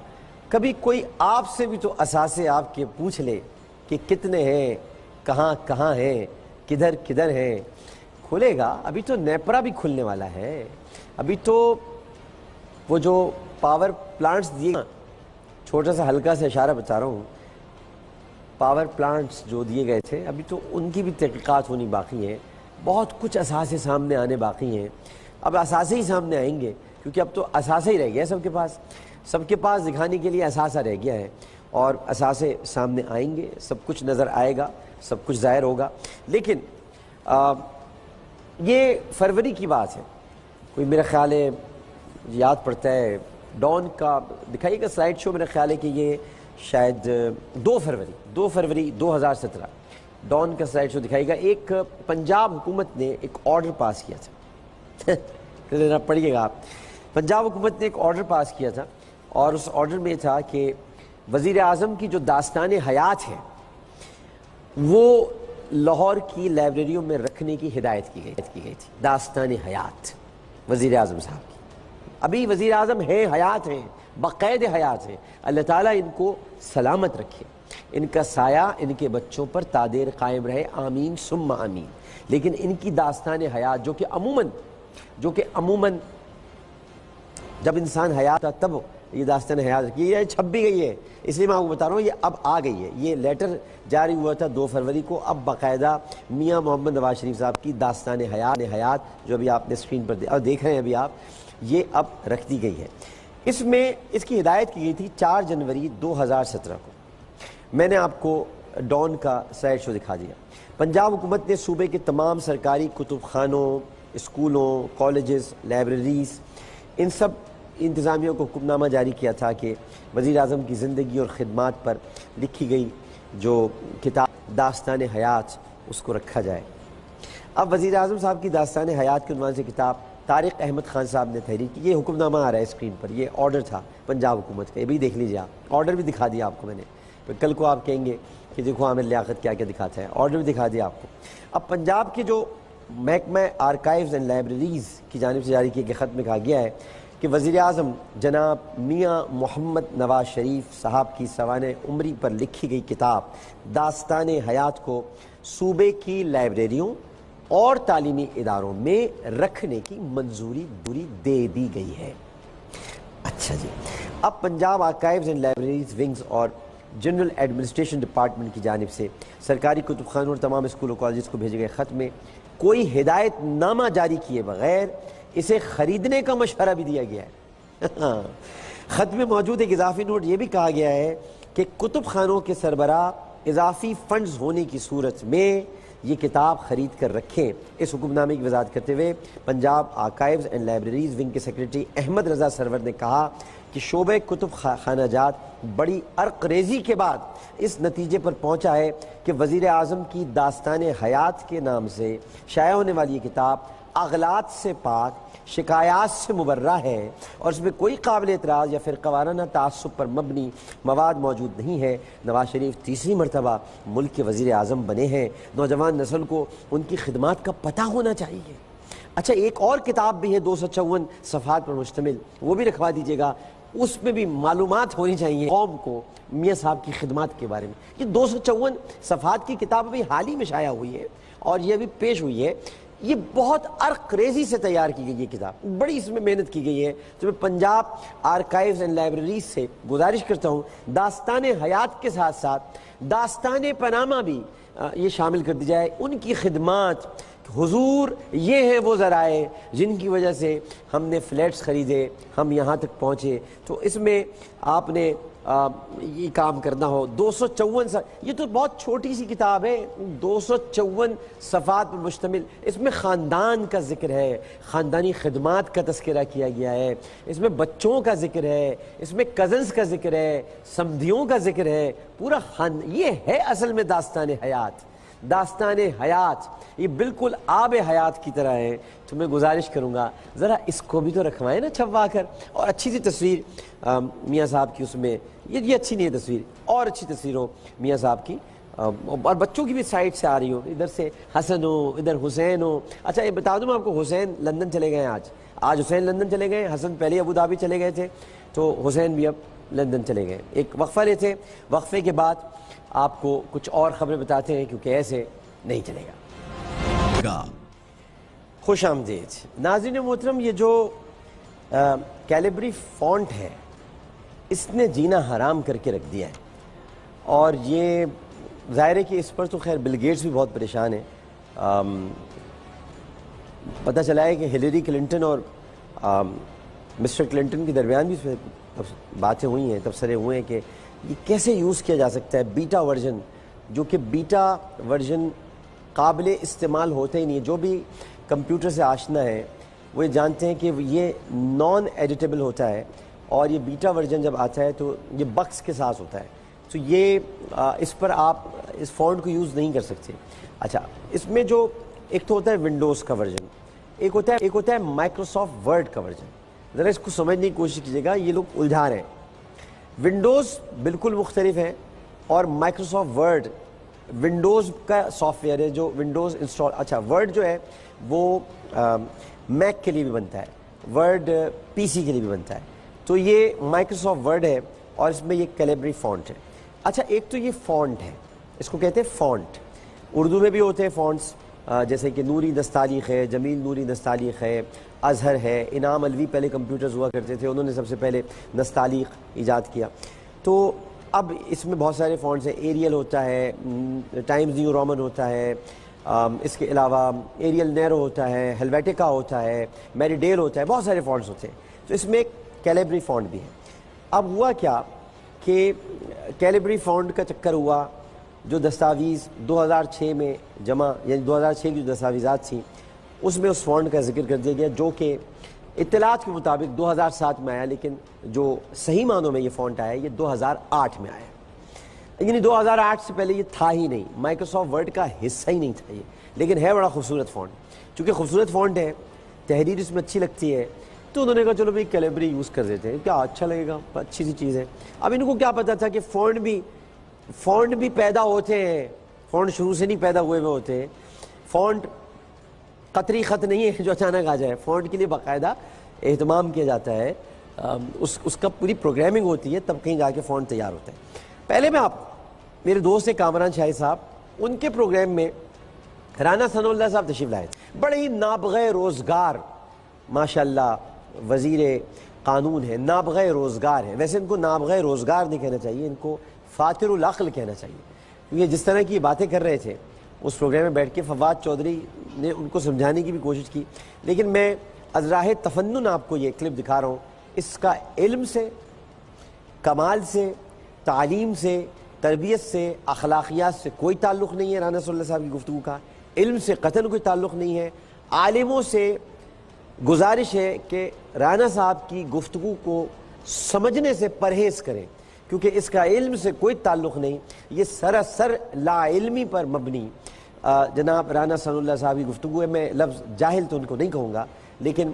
کبھی کوئی آپ سے بھی تو اثاثے آپ کے پوچھ لے کہ کتنے ہیں، کہاں کہاں ہیں، کدھر کدھر ہیں۔ کھلے گا، ابھی تو نیپرا بھی کھلنے والا ہے، ابھی تو وہ جو پاور پلانٹس دیے، چھوٹا سا ہلکا سا اشارہ بتا رہا ہوں، پاور پلانٹس جو دیے گئے تھے ابھی تو ان کی بھی تحقیقات ہونی باقی ہیں، بہت کچھ اثاثے سامنے آنے باقی ہیں۔ اب اثاثے ہی سامنے آئیں گے، کیونکہ اب تو اثاثہ ہی رہ گیا ہے، سب کے پاس دکھانے کے لیے اثاثہ رہ گیا ہے، اور اثاثے سامنے آئیں گے، سب کچھ نظر آئے گا، سب کچھ ظاہر ہوگا۔ لیکن یہ فروری کی بات ہے، کوئی میرا خیال ہے یاد پڑتا ہے ڈان کا دکھائیے گا سلائیڈ شو، میرا خیال ہے کہ یہ شاید 2 فروری 2017 ڈان کا سلائیڈ شو دکھائیے گا۔ ایک پنجاب حکومت نے ایک آرڈر پاس کیا تھا پڑھیے گا آپ، پنجاب حکومت نے ایک آرڈر پاس کیا تھا، اور اس آرڈر میں تھا کہ وزیر اعظم کی جو داستان حیات ہے وہ لاہور کی لائبریریوں میں رکھنے کی ہدایت کی گئی تھی۔ داستان حیات وزیر اعظم صاحب کی، ابھی وزیر اعظم ہیں، حیات ہیں، باقاعدہ حیات ہیں، اللہ تعالیٰ ان کو سلامت رکھے، ان کا سایہ ان کے بچوں پر تادیر قائم رہے، آمین ثم آمین۔ لیکن ان کی داستان حیات جو کہ عموماً جب انسان حیات تھا تب یہ داستان حیات رکھی، یہ چھپ بھی گئی ہے، اس لیے میں آپ کو بتا رہا ہوں یہ اب آ گئی ہے، یہ لیٹر جاری ہوا تھا 2 فروری کو، اب باقاعدہ میاں محمد نواز شریف صاحب کی داستان حیات جو ابھی آپ نے اسکرین پر دیکھ رہے ہیں ابھی آپ، یہ اب رکھ دی گئی ہے۔ اس میں اس کی ہدایت کی گئی تھی 4 جنوری 2017 کو۔ میں نے آپ کو ڈان کا سلائیڈ شو دکھا دیا۔ پنجاب حکومت نے صوبے کے تمام سرکاری کتب خانوں، اسکولوں، کالجز، لائبریریز، ان سب انتظامیہ کو حکم نامہ جاری کیا تھا کہ وزیر اعظم کی زندگی اور خدمات پر لکھی گئی جو کتاب داستان حیات اس کو رکھا جائے۔ اب وزیر اعظم صاحب کی داستان حیات کے عنوان سے کتاب طارق احمد خان صاحب نے تحریر کی، یہ حکم نامہ آ رہا ہے اسکرین پر، یہ آرڈر تھا پنجاب حکومت کا، یہ بھی دیکھ لیجیے آپ، آرڈر بھی دکھا دیا آپ کو میں نے، کل کو آپ کہیں گے کہ دیکھو عامر لیاقت کیا کیا دکھاتا ہے، آرڈر بھی دکھا دیا آپ کو۔ اب پنجاب کے جو محکمہ آرکائیوز اینڈ لائبریریز کی جانب سے جاری کیے گئے خط میں کہا گیا ہے کہ وزیر اعظم جناب میاں محمد نواز شریف صاحب کی سوانح عمری پر لکھی گئی کتاب داستان حیات کو صوبے کی لائبریریوں اور تعلیمی اداروں میں رکھنے کی منظوری دے دی گئی ہے۔ اچھا جی، اب Punjab archives and libraries wings اور جنرل ایڈمنسٹریشن ڈپارٹمنٹ کی جانب سے سرکاری کتب خانوں اور تمام اسکول و کالجز کو بھیجے گئے خط میں کوئی ہدایت نامہ جاری کیے بغیر اسے خریدنے کا مشورہ بھی دیا گیا ہے۔ خط میں موجود ایک اضافی نوٹ یہ بھی کہا گیا ہے کہ کتب خانوں کے سربراہ اضافی فنڈز ہونے کی صورت میں یہ کتاب خرید کر رکھیں۔ اس حکم نامے کی وضاحت کرتے ہوئے Punjab archives and libraries wing کے سیکریٹری احمد رضا سرور نے کہا کہ شعبہ کتب خانہ جات بڑی عرق ریزی کے بعد اس نتیجے پر پہنچا ہے کہ وزیر اعظم کی داستان حیات کے نام سے شائع ہونے والی یہ کتاب اغلاط سے پاک، شکایات سے مبرہ ہے اور اس میں کوئی قابل اعتراض یا فرقہ وارانہ تعصب پر مبنی مواد موجود نہیں ہے۔ نواز شریف تیسری مرتبہ ملک کے وزیر اعظم بنے ہیں، نوجوان نسل کو ان کی خدمات کا پتہ ہونا چاہیے۔ اچھا، ایک اور کتاب بھی ہے 254 صفحات پر مشتمل، وہ بھی رکھوا دیجیے گا، اس میں بھی معلومات ہونی چاہیے قوم کو میاں صاحب کی خدمات کے بارے میں۔ یہ 254 صفحات کی کتاب ابھی حال ہی میں شائع ہوئی ہے اور یہ ابھی پیش ہوئی ہے۔ یہ بہت عرق ریزی سے تیار کی گئی یہ کتاب، بڑی اس میں محنت کی گئی ہے۔ تو میں پنجاب آرکائیوز اینڈ لائبریریز سے گزارش کرتا ہوں داستان حیات کے ساتھ ساتھ داستان پاناما بھی یہ شامل کر دی جائے، ان کی خدمات۔ حضور یہ ہیں وہ ذرائع جن کی وجہ سے ہم نے فلیٹس خریدے، ہم یہاں تک پہنچے، تو اس میں آپ نے یہ کام کرنا ہو۔ 254 یہ تو بہت چھوٹی سی کتاب ہے، 254 صفحات پر مشتمل۔ اس میں خاندان کا ذکر ہے، خاندانی خدمات کا تذکرہ کیا گیا ہے، اس میں بچوں کا ذکر ہے، اس میں کزنز کا ذکر ہے، سمدھیوں کا ذکر ہے، پورا یہ ہے اصل میں داستان حیات۔ داستان حیات یہ بالکل آب حیات کی طرح ہے۔ تو میں گزارش کروں گا ذرا اس کو بھی تو رکھوائیں نا چھپوا کر، اور اچھی سی تصویر میاں صاحب کی اس میں، یہ اچھی نہیں ہے تصویر، اور اچھی تصویر ہو میاں صاحب کی، اور بچوں کی بھی سائڈ سے آ رہی ہو، ادھر سے حسن ہو، ادھر حسین ہو۔ اچھا یہ بتا دوں میں آپ کو، حسین لندن چلے گئے ہیں آج حسین لندن چلے گئے، حسن پہلے ابو دھابی چلے گئے تھے، تو حسین بھی اب لندن چلے گئے۔ ایک وقفہ لیتے، وقفے کے بعد آپ کو کچھ اور خبریں بتاتے ہیں، کیونکہ ایسے نہیں چلے گا۔ خوش آمدید ناظرین محترم، یہ جو کیلیبری فونٹ ہے اس نے جینا حرام کر کے رکھ دیا ہے، اور یہ ظاہر ہے کہ اس پر تو خیر بل گیٹس بھی بہت پریشان ہیں۔ پتہ چلا ہے کہ ہلیری کلنٹن اور مسٹر کلنٹن کے درمیان بھی اس میں باتیں ہوئی ہیں، تبصرے ہوئے ہیں کہ یہ کیسے یوز کیا جا سکتا ہے بیٹا ورژن، جو کہ بیٹا ورژن قابل استعمال ہوتے ہی نہیں ہے۔ جو بھی کمپیوٹر سے آشنا ہے وہ یہ جانتے ہیں کہ یہ نان ایڈیٹیبل ہوتا ہے، اور یہ بیٹا ورژن جب آتا ہے تو یہ بکس کے ساتھ ہوتا ہے، تو یہ اس پر آپ اس فونٹ کو یوز نہیں کر سکتے۔ اچھا، اس میں جو ایک تو ہوتا ہے ونڈوز کا ورژن، ایک ہوتا ہے مائکروسافٹ ورڈ کا ورژن۔ ذرا اس کو سمجھنے کی کوشش کیجیے گا، یہ لوگ الجھا رہے ہیں۔ ونڈوز بالکل مختلف ہے، اور مائکروسافٹ ورڈ ونڈوز کا سافٹ ویئر ہے جو ونڈوز انسٹال، اچھا ورڈ جو ہے وہ میک کے لیے بھی بنتا ہے، ورڈ پی سی کے لیے بھی بنتا ہے، تو یہ مائکروسافٹ ورڈ ہے اور اس میں یہ کیلیبری فونٹ ہے۔ اچھا، ایک تو یہ فونٹ ہے، اس کو کہتے ہیں فونٹ، اردو میں بھی ہوتے ہیں فونٹس، جیسے کہ نوری نستعلیق ہے، جمیل نوری نستعلیق ہے، اظہر ہے، انعام الوی پہلے کمپیوٹرز ہوا کرتے تھے، انہوں نے سب سے پہلے نستعلیق ایجاد کیا۔ تو اب اس میں بہت سارے فونٹس ہیں، ایریل ہوتا ہے، ٹائمز نیو رومن ہوتا ہے، اس کے علاوہ ایریل نیرو ہوتا ہے، ہیلویٹیکا ہوتا ہے، میری ڈیل ہوتا ہے، بہت سارے فونٹس ہوتے ہیں۔ تو اس میں ایک کیلیبری فونٹ بھی ہے۔ اب ہوا کیا کہ کیلیبری فونٹ کا چکر ہوا، جو دستاویز 2006 میں جمع، یعنی 2006 کی جو دستاویزات تھیں اس میں اس فونٹ کا ذکر کر دیا گیا، جو کہ اطلاعات کے مطابق 2007 میں آیا، لیکن جو صحیح معنوں میں یہ فونٹ آیا یہ 2008 میں آیا، یعنی 2008 سے پہلے یہ تھا ہی نہیں، مائکروسافٹ ورڈ کا حصہ ہی نہیں تھا یہ، لیکن ہے بڑا خوبصورت فونٹ۔ چونکہ خوبصورت فونٹ ہے، تحریر اس میں اچھی لگتی ہے، تو انہوں نے کہا چلو بھائی کیلیبری یوز کر دیتے ہیں، کیا اچھا لگے گا، اچھی سی چیز ہے۔ اب ان کو کیا پتا تھا کہ فونٹ بھی پیدا ہوتے ہیں، فونٹ شروع سے نہیں پیدا ہوئے ہوتے ہیں، فونٹ قطری خط نہیں ہے جو اچانک آ جائے، فونٹ کے لیے باقاعدہ اہتمام کیا جاتا ہے، اس کا پوری پروگرامنگ ہوتی ہے، تب کہیں جا کے فونٹ تیار ہوتا ہے۔ پہلے میں آپ میرے دوست ہیں کامران شاہد صاحب، ان کے پروگرام میں رانا ثناء اللہ صاحب تشریف لائے، بڑے ہی نابغہ روزگار ماشاءاللہ وزیر قانون ہے، نابغہ روزگار ہے. ویسے ان کو نابغہ روزگار نہیں کہنا چاہیے، ان کو فاتر العقل کہنا چاہیے، کیونکہ جس طرح کی باتیں کر رہے تھے اس پروگرام میں بیٹھ کے فواد چودھری نے ان کو سمجھانے کی بھی کوشش کی. لیکن میں از راہ تفنن آپ کو یہ کلپ دکھا رہا ہوں. اس کا علم سے، کمال سے، تعلیم سے، تربیت سے، اخلاقیات سے کوئی تعلق نہیں ہے رانا صلی اللہ صاحب کی گفتگو کا. علم سے قطعاً کوئی تعلق نہیں ہے. عالموں سے گزارش ہے کہ رانا صاحب کی گفتگو کو سمجھنے سے پرہیز کریں، کیونکہ اس کا علم سے کوئی تعلق نہیں. یہ سراسر لا علمی پر مبنی جناب رانا ثناء اللہ صاحب کی گفتگو ہے. میں لفظ جاہل تو ان کو نہیں کہوں گا، لیکن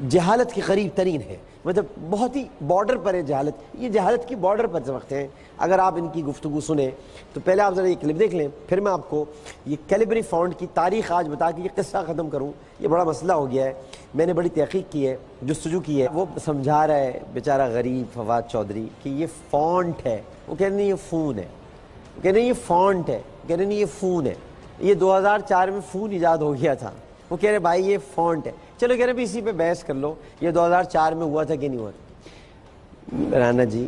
جہالت کے قریب ترین ہے، مطلب بہت ہی بارڈر پر ہے جہالت. یہ جہالت کی بارڈر پر سمجھتے ہیں. اگر آپ ان کی گفتگو سنیں تو پہلے آپ ذرا یہ کلپ دیکھ لیں، پھر میں آپ کو یہ کیلیبری فونٹ کی تاریخ آج بتا کے یہ قصہ ختم کروں. یہ بڑا مسئلہ ہو گیا ہے، میں نے بڑی تحقیق کی ہے، جستجو کی ہے. وہ سمجھا رہا ہے بیچارہ غریب فواد چودھری کہ یہ فونٹ ہے. وہ کہہ رہے ہیں یہ فون ہے، وہ کہہ رہے ہیں یہ فونٹ ہے، کہہ رہے ہیں یہ فون ہے. یہ 2004 میں فون ایجاد ہو گیا تھا. وہ کہہ رہے بھائی یہ فونٹ ہے. چلو کہہ رہے بھی اسی پہ بحث کر لو، یہ 2004 میں ہوا تھا کہ نہیں ہوا تھا. رانا جی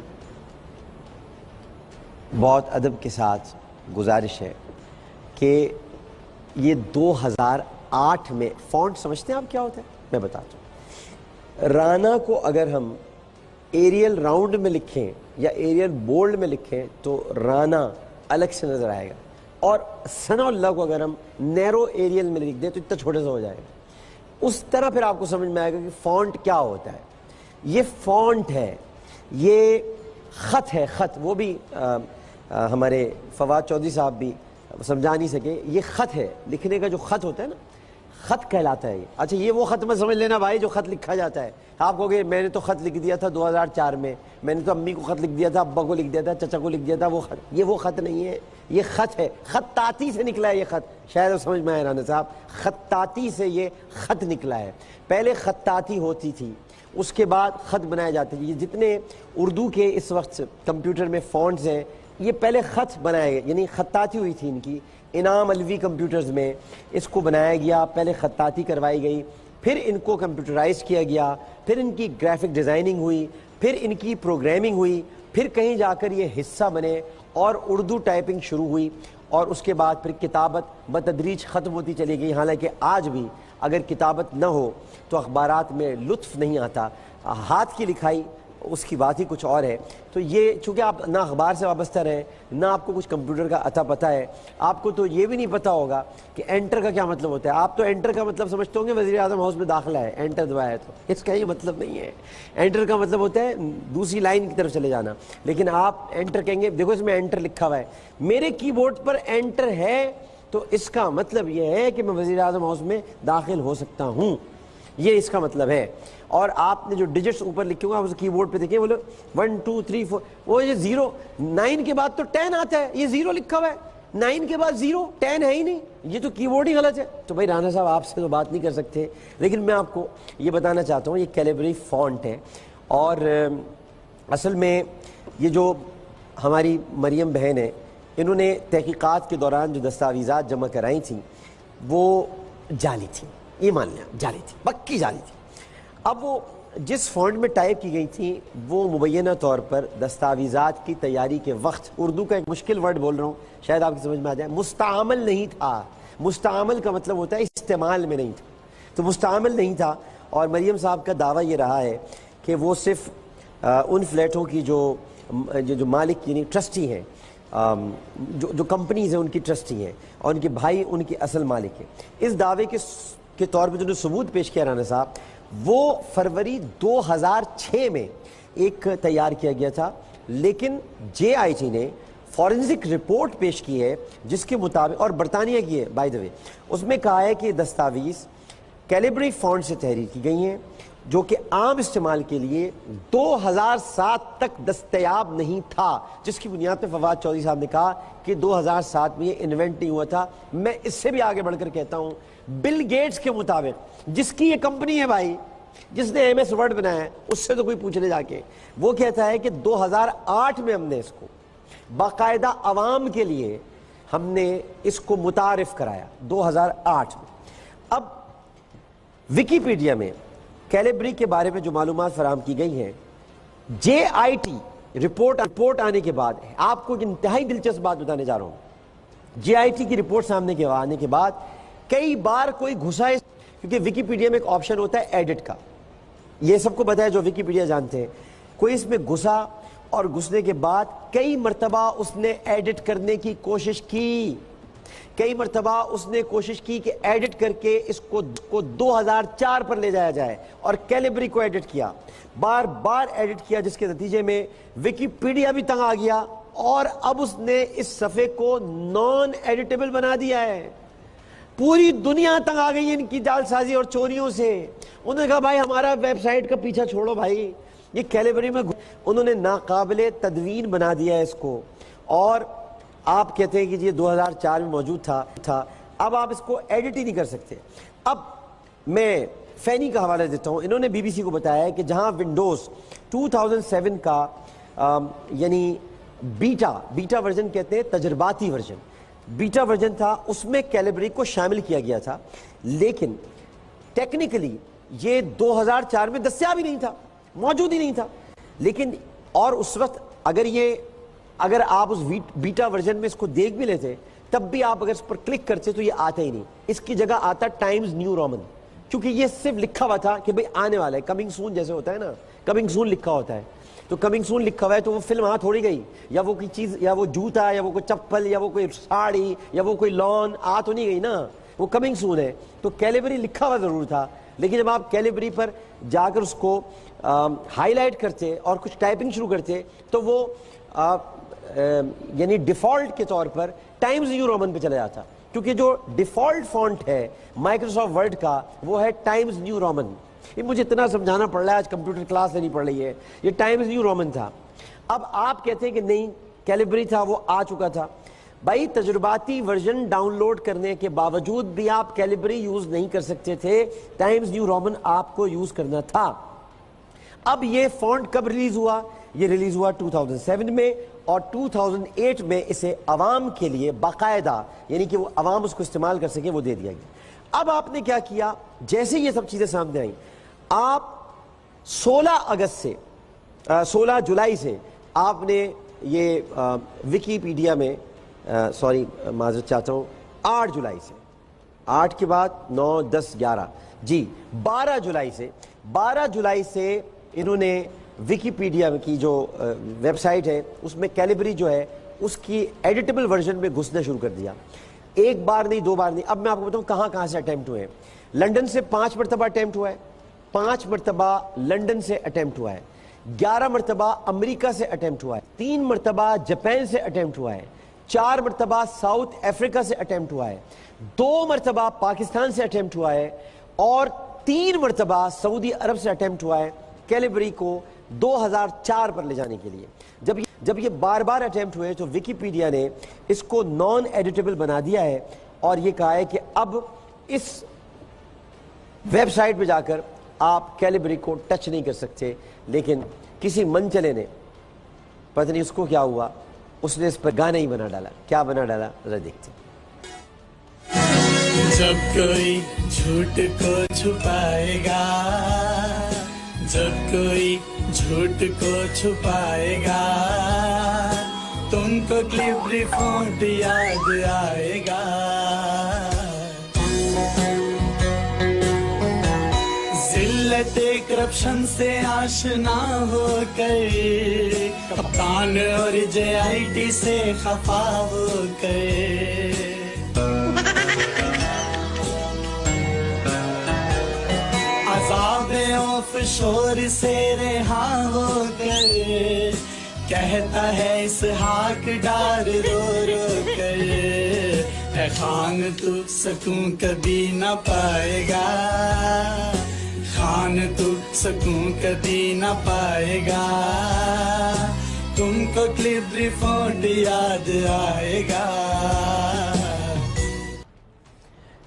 بہت ادب کے ساتھ گزارش ہے کہ یہ 2008 میں فونٹ سمجھتے ہیں آپ کیا ہوتا ہے؟ میں بتاتا ہوں. رانا کو اگر ہم ایریل راؤنڈ میں لکھیں یا ایریل بولڈ میں لکھیں تو رانا الگ سے نظر آئے گا، اور ثناء اللہ کو اگر ہم نیرو ایریل میں لکھ دیں تو اتنا چھوٹے سے ہو جائے گا. اس طرح پھر آپ کو سمجھ میں آئے گا کہ فونٹ کیا ہوتا ہے. یہ فونٹ ہے، یہ خط ہے. خط وہ بھی ہمارے فواد چودھری صاحب بھی سمجھا نہیں سکے. یہ خط ہے، لکھنے کا جو خط ہوتا ہے نا، خط کہلاتا ہے یہ. اچھا یہ وہ خط میں سمجھ لینا بھائی جو خط لکھا جاتا ہے. آپ کہو گے میں نے تو خط لکھ دیا تھا 2004 میں نے تو امی کو خط لکھ دیا تھا، ابا کو لکھ دیا تھا، چچا کو لکھ دیا تھا. وہ خط، یہ وہ خط نہیں ہے، یہ خط ہے. خطاطی سے نکلا ہے یہ خط. شاید سمجھ میں آئے رانا صاحب، خطاطی سے یہ خط نکلا ہے. پہلے خطاطی ہوتی تھی، اس کے بعد خط بنائے جاتے تھے. یہ جتنے اردو کے اس وقت کمپیوٹر میں فونٹس ہیں یہ پہلے خط بنائے گئے، یعنی خطاطی ہوئی تھی ان کی. انعام الوی کمپیوٹرز میں اس کو بنایا گیا، پہلے خطاطی کروائی گئی، پھر ان کو کمپیوٹرائز کیا گیا، پھر ان کی گرافک ڈیزائننگ ہوئی، پھر ان کی پروگرامنگ ہوئی، پھر کہیں جا کر یہ حصہ بنے اور اردو ٹائپنگ شروع ہوئی، اور اس کے بعد پھر کتابت بتدریج ختم ہوتی چلی گئی. حالانکہ آج بھی اگر کتابت نہ ہو تو اخبارات میں لطف نہیں آتا. ہاتھ کی لکھائی اس کی بات ہی کچھ اور ہے. تو یہ چونکہ آپ نہ اخبار سے وابستہ رہیں، نہ آپ کو کچھ کمپیوٹر کا عطا پتہ ہے، آپ کو تو یہ بھی نہیں پتہ ہوگا کہ انٹر کا کیا مطلب ہوتا ہے. آپ تو انٹر کا مطلب سمجھتے ہوں گے وزیر اعظم ہاؤس میں داخلہ ہے، انٹر دبایا تو. اس کا یہ مطلب نہیں ہے. انٹر کا مطلب ہوتا ہے دوسری لائن کی طرف چلے جانا. لیکن آپ انٹر کہیں گے، دیکھو اس میں انٹر لکھا ہوا ہے، میرے کی بورڈ پر انٹر ہے تو اس کا مطلب یہ ہے کہ میں وزیر اعظم ہاؤس میں داخل ہو سکتا ہوں. یہ اس کا مطلب ہے. اور آپ نے جو ڈیجٹس اوپر لکھے ہوئے آپ اس کی بورڈ پہ دیکھیں، بولو 1 2 3 4، وہ یہ 0 9 کے بعد تو 10 آتا ہے، یہ 0 لکھا ہوا ہے. 9 کے بعد 0 10 ہے ہی نہیں، یہ تو کی بورڈ ہی غلط ہے. تو بھائی رانا صاحب آپ سے تو بات نہیں کر سکتے. لیکن میں آپ کو یہ بتانا چاہتا ہوں یہ کیلیبری فونٹ ہے. اور اصل میں یہ جو ہماری مریم بہن ہے، انہوں نے تحقیقات کے دوران جو دستاویزات جمع کرائی تھیں وہ جعلی تھیں. یہ مان لیں جعلی تھی، پکی جعلی تھی. اب وہ جس فونٹ میں ٹائپ کی گئی تھی وہ مبینہ طور پر دستاویزات کی تیاری کے وقت، اردو کا ایک مشکل ورڈ بول رہا ہوں شاید آپ کی سمجھ میں آ جائے، مستعمل نہیں تھا. مستعمل کا مطلب ہوتا ہے استعمال میں نہیں تھا، تو مستعمل نہیں تھا. اور مریم صاحب کا دعویٰ یہ رہا ہے کہ وہ صرف ان فلیٹوں کی جو مالک یعنی ٹرسٹی ہیں، جو کمپنیز ہیں ان کی ٹرسٹی ہیں، اور ان کے بھائی ان کے اصل مالک ہیں. اس دعوے کے طور پہ جو نے ثبوت پیش کیا رانا صاحب، وہ فروری 2006 میں ایک تیار کیا گیا تھا. لیکن جے آئی ٹی نے فورنزک رپورٹ پیش کی ہے جس کے مطابق، اور برطانیہ کی ہے بائی دا وے، اس میں کہا ہے کہ یہ دستاویز کیلیبری فونٹ سے تحریر کی گئی ہیں جو کہ عام استعمال کے لیے 2007 تک دستیاب نہیں تھا. جس کی بنیاد پہ فواد چودھری صاحب نے کہا کہ 2007 میں یہ انوینٹ نہیں ہوا تھا. میں اس سے بھی آگے بڑھ کر کہتا ہوں، بل گیٹس کے مطابق، جس کی یہ کمپنی ہے بھائی، جس نے ایم ایس ورڈ بنایا ہے، اس سے تو کوئی پوچھ لے جا کے، وہ کہتا ہے کہ 2008 میں ہم نے اس کو باقاعدہ عوام کے لیے ہم نے اس کو متعارف کرایا 2008 میں. اب ویکیپیڈیا میں کیلیبری کے بارے میں جو معلومات فراہم کی گئی ہیں، JIT رپورٹ آنے کے بعد، آپ کو انتہائی دلچسپ بات بتانے جا رہا ہوں. JIT کی رپورٹ سامنے آنے کے بعد کئی بار کوئی گھسا ہے، کیونکہ ویکیپیڈیا میں ایک آپشن ہوتا ہے ایڈٹ کا، یہ سب کو پتا ہے جو ویکیپیڈیا جانتے ہیں. کوئی اس میں گھسا اور گھسنے کے بعد کئی مرتبہ اس نے ایڈٹ کرنے کی کوشش کی، کئی مرتبہ اس نے کوشش کی کہ ایڈٹ کر کے اس کو 2004 پر لے جایا جائے، اور کیلیبری کو ایڈٹ کیا، بار بار ایڈٹ کیا، جس کے نتیجے میں ویکیپیڈیا بھی تنگ آ گیا اور اب اس نے اس صفحے کو نان ایڈیٹیبل بنا دیا ہے. پوری دنیا تنگ آ گئی ان کی جال سازی اور چوریوں سے. انہوں نے کہا بھائی ہمارا ویب سائٹ کا پیچھا چھوڑو بھائی، یہ کیلیبری میں انہوں نے ناقابل تدوین بنا دیا ہے اس کو. اور آپ کہتے ہیں کہ یہ 2004 میں موجود تھا، اب آپ اس کو ایڈٹ ہی نہیں کر سکتے. اب میں فینی کا حوالہ دیتا ہوں. انہوں نے BBC کو بتایا ہے کہ جہاں ونڈوز 2007 کا یعنی بیٹا ورژن کہتے ہیں، تجرباتی ورژن، بیٹا ورژن تھا، اس میں کیلیبری کو شامل کیا گیا تھا، لیکن ٹیکنیکلی یہ 2004 میں دستیاب ہی نہیں تھا، موجود ہی نہیں تھا. لیکن اور اس وقت اگر آپ اس بیٹا ورژن میں اس کو دیکھ بھی لیتے، تب بھی آپ اگر اس پر کلک کرتے تو یہ آتا ہی نہیں. اس کی جگہ آتا ٹائمز نیو رومن، کیونکہ یہ صرف لکھا ہوا تھا کہ بھئی آنے والا ہے، کمنگ سون جیسے ہوتا ہے نا، کمنگ سون لکھا ہوتا ہے. تو کمنگ سون لکھا ہوا ہے تو وہ فلم ہاں تھوڑی گئی، یا وہ کوئی چیز، یا وہ جوتا، یا وہ کوئی چپل، یا وہ کوئی ساڑی، یا وہ کوئی لون تو نہیں گئی نا، وہ کمنگ سون ہے. تو کیلیبری لکھا ہوا ضرور تھا، لیکن جب آپ کیلیبری پر جا کر اس کو ہائی لائٹ کرتے اور کچھ ٹائپنگ شروع کرتے تو وہ یعنی ڈیفالٹ کے طور پر ٹائمز نیو رومن پہ چلا جاتا، کیونکہ جو ڈیفالٹ فونٹ ہے مائکروسافٹ ورڈ کا وہ ہے ٹائمز نیو رومن. یہ مجھے اتنا سمجھانا پڑ رہا ہے، آج کمپیوٹر کلاس لینی پڑ رہی ہے. یہ ٹائمز نیو رومن تھا. اب آپ کہتے ہیں کہ نہیں کیلیبری تھا، وہ آ چکا تھا. بھائی تجرباتی ورژن ڈاؤن لوڈ کرنے کے باوجود بھی آپ کیلیبری یوز نہیں کر سکتے تھے، ٹائمز نیو رومن آپ کو یوز کرنا تھا. اب یہ فونٹ کب ریلیز ہوا؟ یہ ریلیز ہوا 2007 میں، اور 2008 میں اسے عوام کے لیے باقاعدہ، یعنی کہ وہ عوام اس کو استعمال کر سکے، وہ دے دیا گیا. اب آپ نے کیا کیا؟ جیسے یہ سب چیزیں سامنے آئیں، آپ 16 جولائی سے آپ نے یہ ویکیپیڈیا میں معذرت چاہتا ہوں 8 جولائی سے، 8 کے بعد 9 10 11 جی 12 جولائی سے انہوں نے ویکیپیڈیا کی جو ویب سائٹ ہے اس میں کیلیبری جو ہے اس کی ایڈیٹیبل ورژن میں گھسنا شروع کر دیا. ایک بار نہیں، 2 بار نہیں. اب میں آپ کو بتاؤں کہاں سے اٹیمپٹ ہوئے ہیں. لنڈن سے 5 مرتبہ اٹیمپٹ ہوا ہے، 5 مرتبہ لنڈن سے اٹیمپٹ ہوا ہے، 11 مرتبہ امریکہ سے اٹیمپٹ ہوا ہے، 3 مرتبہ جاپان سے اٹیمپٹ ہوا ہے، 4 مرتبہ ساؤتھ افریقہ سے اٹیمپٹ ہوا ہے، 2 مرتبہ پاکستان سے اٹیمپٹ ہوا ہے، اور 3 مرتبہ سعودی عرب سے اٹیمپٹ ہوا ہے کیلیبری کو 2004 پر لے جانے کے لیے. جب یہ بار بار اٹیمپٹ ہوئے تو ویکیپیڈیا نے اس کو نان ایڈیٹیبل بنا دیا ہے، اور یہ کہا ہے کہ اب اس ویب سائٹ پہ جا کر آپ کیلیبری کو ٹچ نہیں کر سکتے. لیکن کسی من چلے نے پتہ نہیں اس کو کیا ہوا، اس نے اس پر گانا ہی بنا ڈالا. کیا بنا ڈالا ذرا دیکھتے ہیں. جب کوئی جھوٹ کو چھپائے گا، جب کوئی جھوٹ کو چھپائے گا، تم کو کلیبری فونٹ یاد آئے گا. ذلت کرپشن سے آشنا ہو کر، کپتان اور JIT سے خفا ہو کر، عذاب آف شور سے رہا ہو کر، کہتا ہے اسحاق ڈار رو رو کر، اے خان تو سکون کبھی نہ پائے گا، خان تو سکون کبھی نہ پائے گا، تم کو کلیبری فونٹ یاد آئے گا.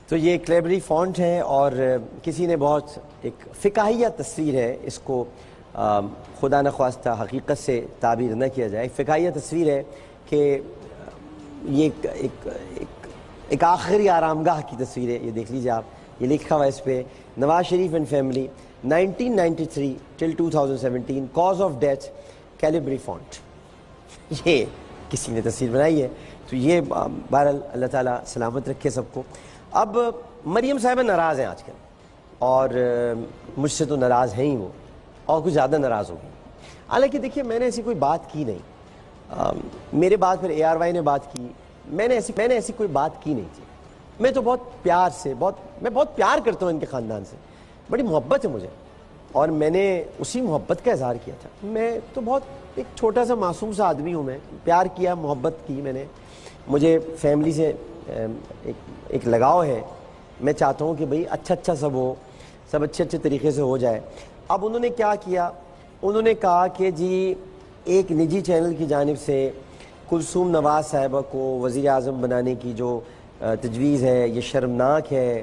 تو یہ کلیبری فونٹ ہے، اور کسی نے بہت ایک فقاہیہ تصویر ہے، اس کو خدا نخواستہ حقیقت سے تعبیر نہ کیا جائے. فقاہیہ تصویر ہے کہ یہ ایک آخری آرامگاہ کی تصویر ہے، یہ دیکھ لیجیے آپ، یہ لکھا ہوا ہے اس پہ Nawaz Sharif and family 1993 till 2017 cause of death Calibri font. یہ کسی نے تصویر بنائی ہے. تو یہ بہرحال اللہ تعالیٰ سلامت رکھے سب کو. اب مریم صاحبہ ناراض ہیں آج کل، اور مجھ سے تو ناراض ہیں ہی وہ، اور کچھ زیادہ ناراض ہو گئی. حالانکہ دیکھیے میں نے ایسی کوئی بات کی نہیں، میرے بعد پھر ARY نے بات کی، میں نے ایسی کوئی بات کی نہیں تھی. میں تو بہت پیار سے میں بہت پیار کرتا ہوں ان کے خاندان سے، بڑی محبت ہے مجھے، اور میں نے اسی محبت کا اظہار کیا تھا. میں تو بہت ایک چھوٹا سا معصوم سا آدمی ہوں، میں پیار کیا، محبت کی میں نے. مجھے فیملی سے ایک لگاؤ ہے. میں چاہتا ہوں کہ بھئی اچھا سب ہو، سب اچھے طریقے سے ہو جائے. اب انہوں نے کیا کیا، انہوں نے کہا کہ جی ایک نجی چینل کی جانب سے کلثوم نواز صاحبہ کو وزیر اعظم بنانے کی جو تجویز ہے یہ شرمناک ہے،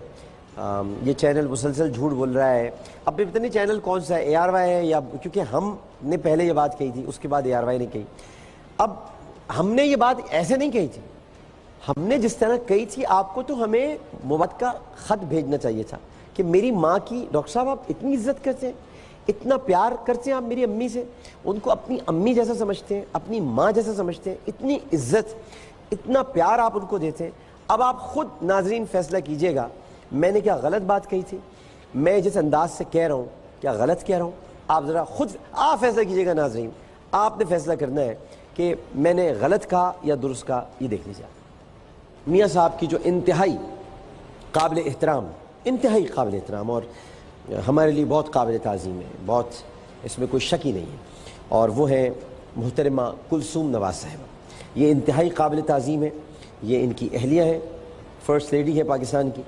یہ چینل مسلسل جھوٹ بول رہا ہے. اب بھی پتہ نہیں چینل کون سا ہے، ARY ہے یا، کیونکہ ہم نے پہلے یہ بات کہی تھی، اس کے بعد ARY نے کہی. اب ہم نے یہ بات ایسے نہیں کہی تھی، ہم نے جس طرح کہی تھی آپ کو، تو ہمیں محبت کا خط بھیجنا چاہیے تھا کہ میری ماں کی، ڈاکٹر صاحب آپ اتنی عزت کرتے ہیں، اتنا پیار کرتے ہیں آپ میری امی سے، ان کو اپنی امی جیسا سمجھتے ہیں، اپنی ماں جیسا سمجھتے ہیں، اتنی عزت اتنا پیار آپ ان کو دیتے ہیں. اب آپ خود ناظرین فیصلہ کیجئے گا میں نے کیا غلط بات کہی تھی، میں جس انداز سے کہہ رہا ہوں کیا غلط کہہ رہا ہوں. آپ ذرا خود آپ فیصلہ کیجئے گا ناظرین، آپ نے فیصلہ کرنا ہے کہ میں نے غلط کہا یا درست کہا. یہ دیکھ لیجیے میاں صاحب کی جو انتہائی قابل احترام اور ہمارے لیے بہت قابل تعظیم ہے، بہت اس میں کوئی شک ہی نہیں ہے، اور وہ ہیں محترمہ کلثوم نواز صاحبہ. یہ انتہائی قابل تعظیم ہے، یہ ان کی اہلیہ ہے، فرسٹ لیڈی ہے پاکستان کی.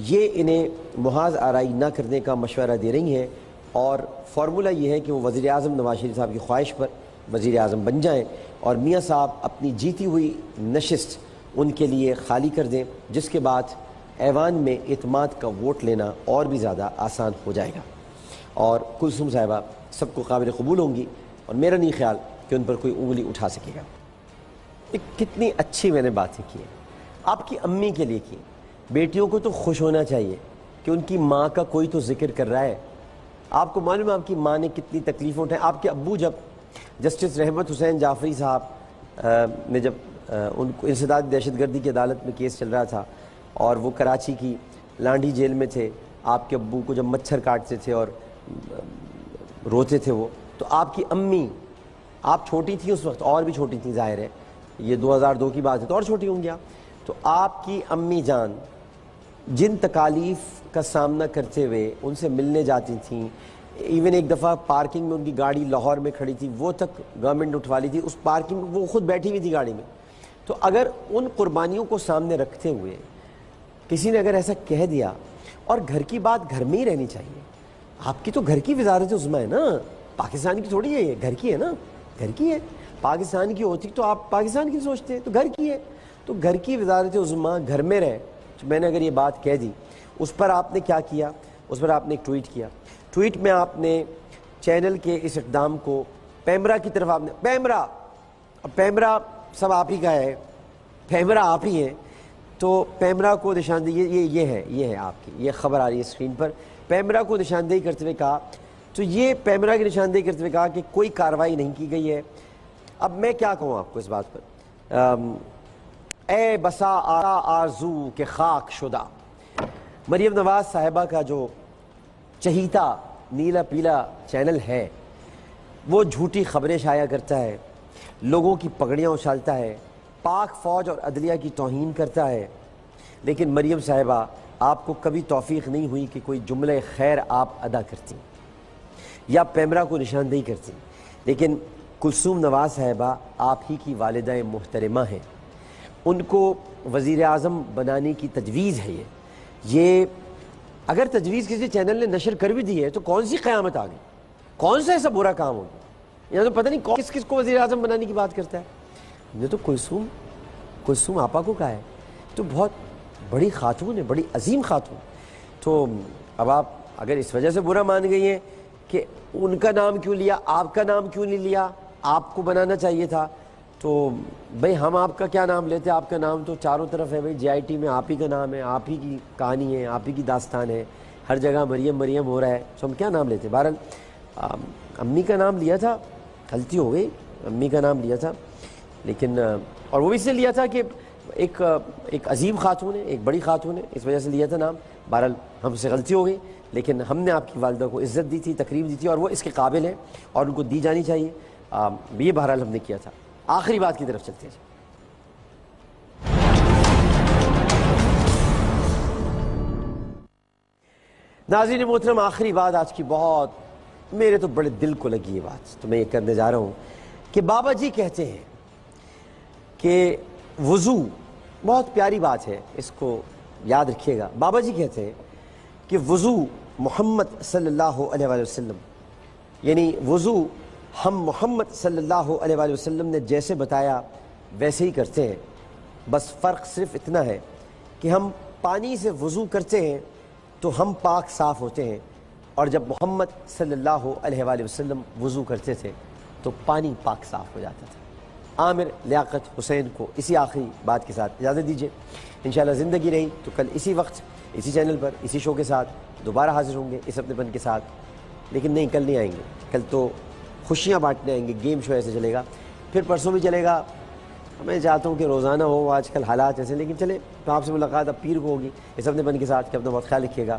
یہ انہیں محاذ آرائی نہ کرنے کا مشورہ دے رہی ہیں، اور فارمولہ یہ ہے کہ وہ وزیر اعظم نواز شریف صاحب کی خواہش پر وزیر اعظم بن جائیں، اور میاں صاحب اپنی جیتی ہوئی نشست ان کے لیے خالی کر دیں، جس کے بعد ایوان میں اعتماد کا ووٹ لینا اور بھی زیادہ آسان ہو جائے گا، اور کلثوم صاحبہ سب کو قابل قبول ہوں گی، اور میرا نہیں خیال کہ ان پر کوئی انگلی اٹھا سکے گا. کتنی اچھی میں نے باتیں کی ہیں، آپ کی امی کے لیے کی. بیٹیوں کو تو خوش ہونا چاہیے کہ ان کی ماں کا کوئی تو ذکر کر رہا ہے. آپ کو معلوم ہے آپ کی ماں نے کتنی تکلیفیں اٹھائیں. آپ کے ابو جب جسٹس رحمت حسین جعفری صاحب نے جب ان کو انسداد دہشت گردی کی عدالت میں کیس چل رہا تھا، اور وہ کراچی کی لانڈھی جیل میں تھے، آپ کے ابو کو جب مچھر کاٹتے تھے اور روتے تھے وہ، تو آپ کی امی، آپ چھوٹی تھیں اس وقت، اور بھی چھوٹی تھیں ظاہر ہے، یہ 2002 کی بات ہے تو اور چھوٹی ہوں گی آپ. تو آپ کی امی جان جن تکالیف کا سامنا کرتے ہوئے ان سے ملنے جاتی تھیں، ایون ایک دفعہ پارکنگ میں ان کی گاڑی لاہور میں کھڑی تھی، وہ تک گورنمنٹ نے اٹھوا لی تھی، اس پارکنگ میں وہ خود بیٹھی ہوئی تھی گاڑی میں. تو اگر ان قربانیوں کو سامنے رکھتے ہوئے کسی نے اگر ایسا کہہ دیا، اور گھر کی بات گھر میں ہی رہنی چاہیے، آپ کی تو گھر کی وزارت عظمیٰ ہے نا، پاکستان کی تھوڑی ہے، یہ گھر کی ہے نا، گھر کی ہے. پاکستان کی ہوتی تو آپ پاکستان کی سوچتے ہیں، تو گھر کی ہے، تو گھر کی وزارت عظمیٰ گھر میں رہے. تو میں نے اگر یہ بات کہہ دی، اس پر آپ نے کیا کیا، اس پر آپ نے ایک ٹویٹ کیا. ٹویٹ میں آپ نے چینل کے اس اقدام کو پیمرا کی طرف، آپ نے پیمرا سب آپ ہی کا ہے، پیمرا آپ ہی ہیں، تو پیمرا کو نشاندہی یہ ہے آپ کی، یہ خبر آ رہی ہے اسکرین پر، پیمرا کو نشاندہی کرتے ہوئے کہا. تو یہ پیمرا کی نشاندہی کرتے ہوئے کہا کہ کوئی کارروائی نہیں کی گئی ہے. اب میں کیا کہوں آپ کو اس بات پر، اے بسا آرزو کے خاک شدہ. مریم نواز صاحبہ کا جو چہیتا نیلا پیلا چینل ہے، وہ جھوٹی خبریں شائع کرتا ہے، لوگوں کی پگڑیاں اچھالتا ہے، پاک فوج اور عدلیہ کی توہین کرتا ہے. لیکن مریم صاحبہ آپ کو کبھی توفیق نہیں ہوئی کہ کوئی جملہ خیر آپ ادا کرتی یا پیمرا کو نشاندہی کرتی. لیکن کلثوم نواز صاحبہ آپ ہی کی والدہ محترمہ ہیں، ان کو وزیر اعظم بنانے کی تجویز ہے. یہ اگر تجویز کسی چینل نے نشر کر بھی دی ہے تو کون سی قیامت آ گئی، کون سا ایسا برا کام ہو گیا، یہاں تو پتہ نہیں کس کو وزیر اعظم بنانے کی بات کرتا ہے. یہ تو کلثوم آپا کو کہا ہے، تو بہت بڑی خاتون ہے، بڑی عظیم خاتون. تو اب آپ اگر اس وجہ سے برا مان گئی ہیں کہ ان کا نام کیوں لیا، آپ کا نام کیوں نہیں لیا، آپ کو بنانا چاہیے تھا، تو بھائی ہم آپ کا کیا نام لیتے ہیں؟ آپ کا نام تو چاروں طرف ہے بھائی، جے آئی ٹی میں آپ ہی کا نام ہے، آپ ہی کی کہانی ہے، آپ ہی کی داستان ہے، ہر جگہ مریم مریم ہو رہا ہے، تو ہم کیا نام لیتے؟ بہرحال امی کا نام لیا تھا، غلطی ہو گئی، امی کا نام لیا تھا، لیکن اور وہ بھی اس سے لیا تھا کہ ایک عظیم خاتون ہے، ایک بڑی خاتون ہے، اس وجہ سے لیا تھا نام۔ بہرحال ہم سے غلطی ہو گئی، لیکن ہم نے آپ کی والدہ کو عزت دی تھی، تقریب دی تھی، اور وہ اس کے قابل ہیں اور ان کو دی جانی چاہیے، یہ بہرحال ہم نے کیا تھا۔ آخری بات کی طرف چلتے ہیں۔ ناظرین محترم، آخری بات آج کی، بہت میرے تو بڑے دل کو لگی یہ بات، تو میں یہ کرنے جا رہا ہوں کہ بابا جی کہتے ہیں کہ وضو، بہت پیاری بات ہے، اس کو یاد رکھیے گا۔ بابا جی کہتے ہیں کہ وضو محمد صلی اللہ علیہ وآلہ وسلم، یعنی وضو ہم محمد صلی اللہ علیہ وآلہ وسلم نے جیسے بتایا ویسے ہی کرتے ہیں، بس فرق صرف اتنا ہے کہ ہم پانی سے وضو کرتے ہیں تو ہم پاک صاف ہوتے ہیں، اور جب محمد صلی اللہ علیہ وآلہ وسلم وضو کرتے تھے تو پانی پاک صاف ہو جاتا تھا۔ عامر لیاقت حسین کو اسی آخری بات کے ساتھ اجازت دیجیے، انشاءاللہ زندگی رہی تو کل اسی وقت اسی چینل پر اسی شو کے ساتھ دوبارہ حاضر ہوں گے اس اپنے پن کے ساتھ، لیکن نہیں، کل نہیں آئیں گے، کل تو خوشیاں بانٹنے آئیں گے، گیم شو ایسے چلے گا، پھر پرسوں بھی چلے گا۔ میں چاہتا ہوں کہ روزانہ ہو، آج کل حالات ایسے، لیکن چلے تو آپ سے ملاقات اب پیر کو ہوگی اس اپنے پن کے ساتھ، کہ اپنا بہت خیال رکھیے گا۔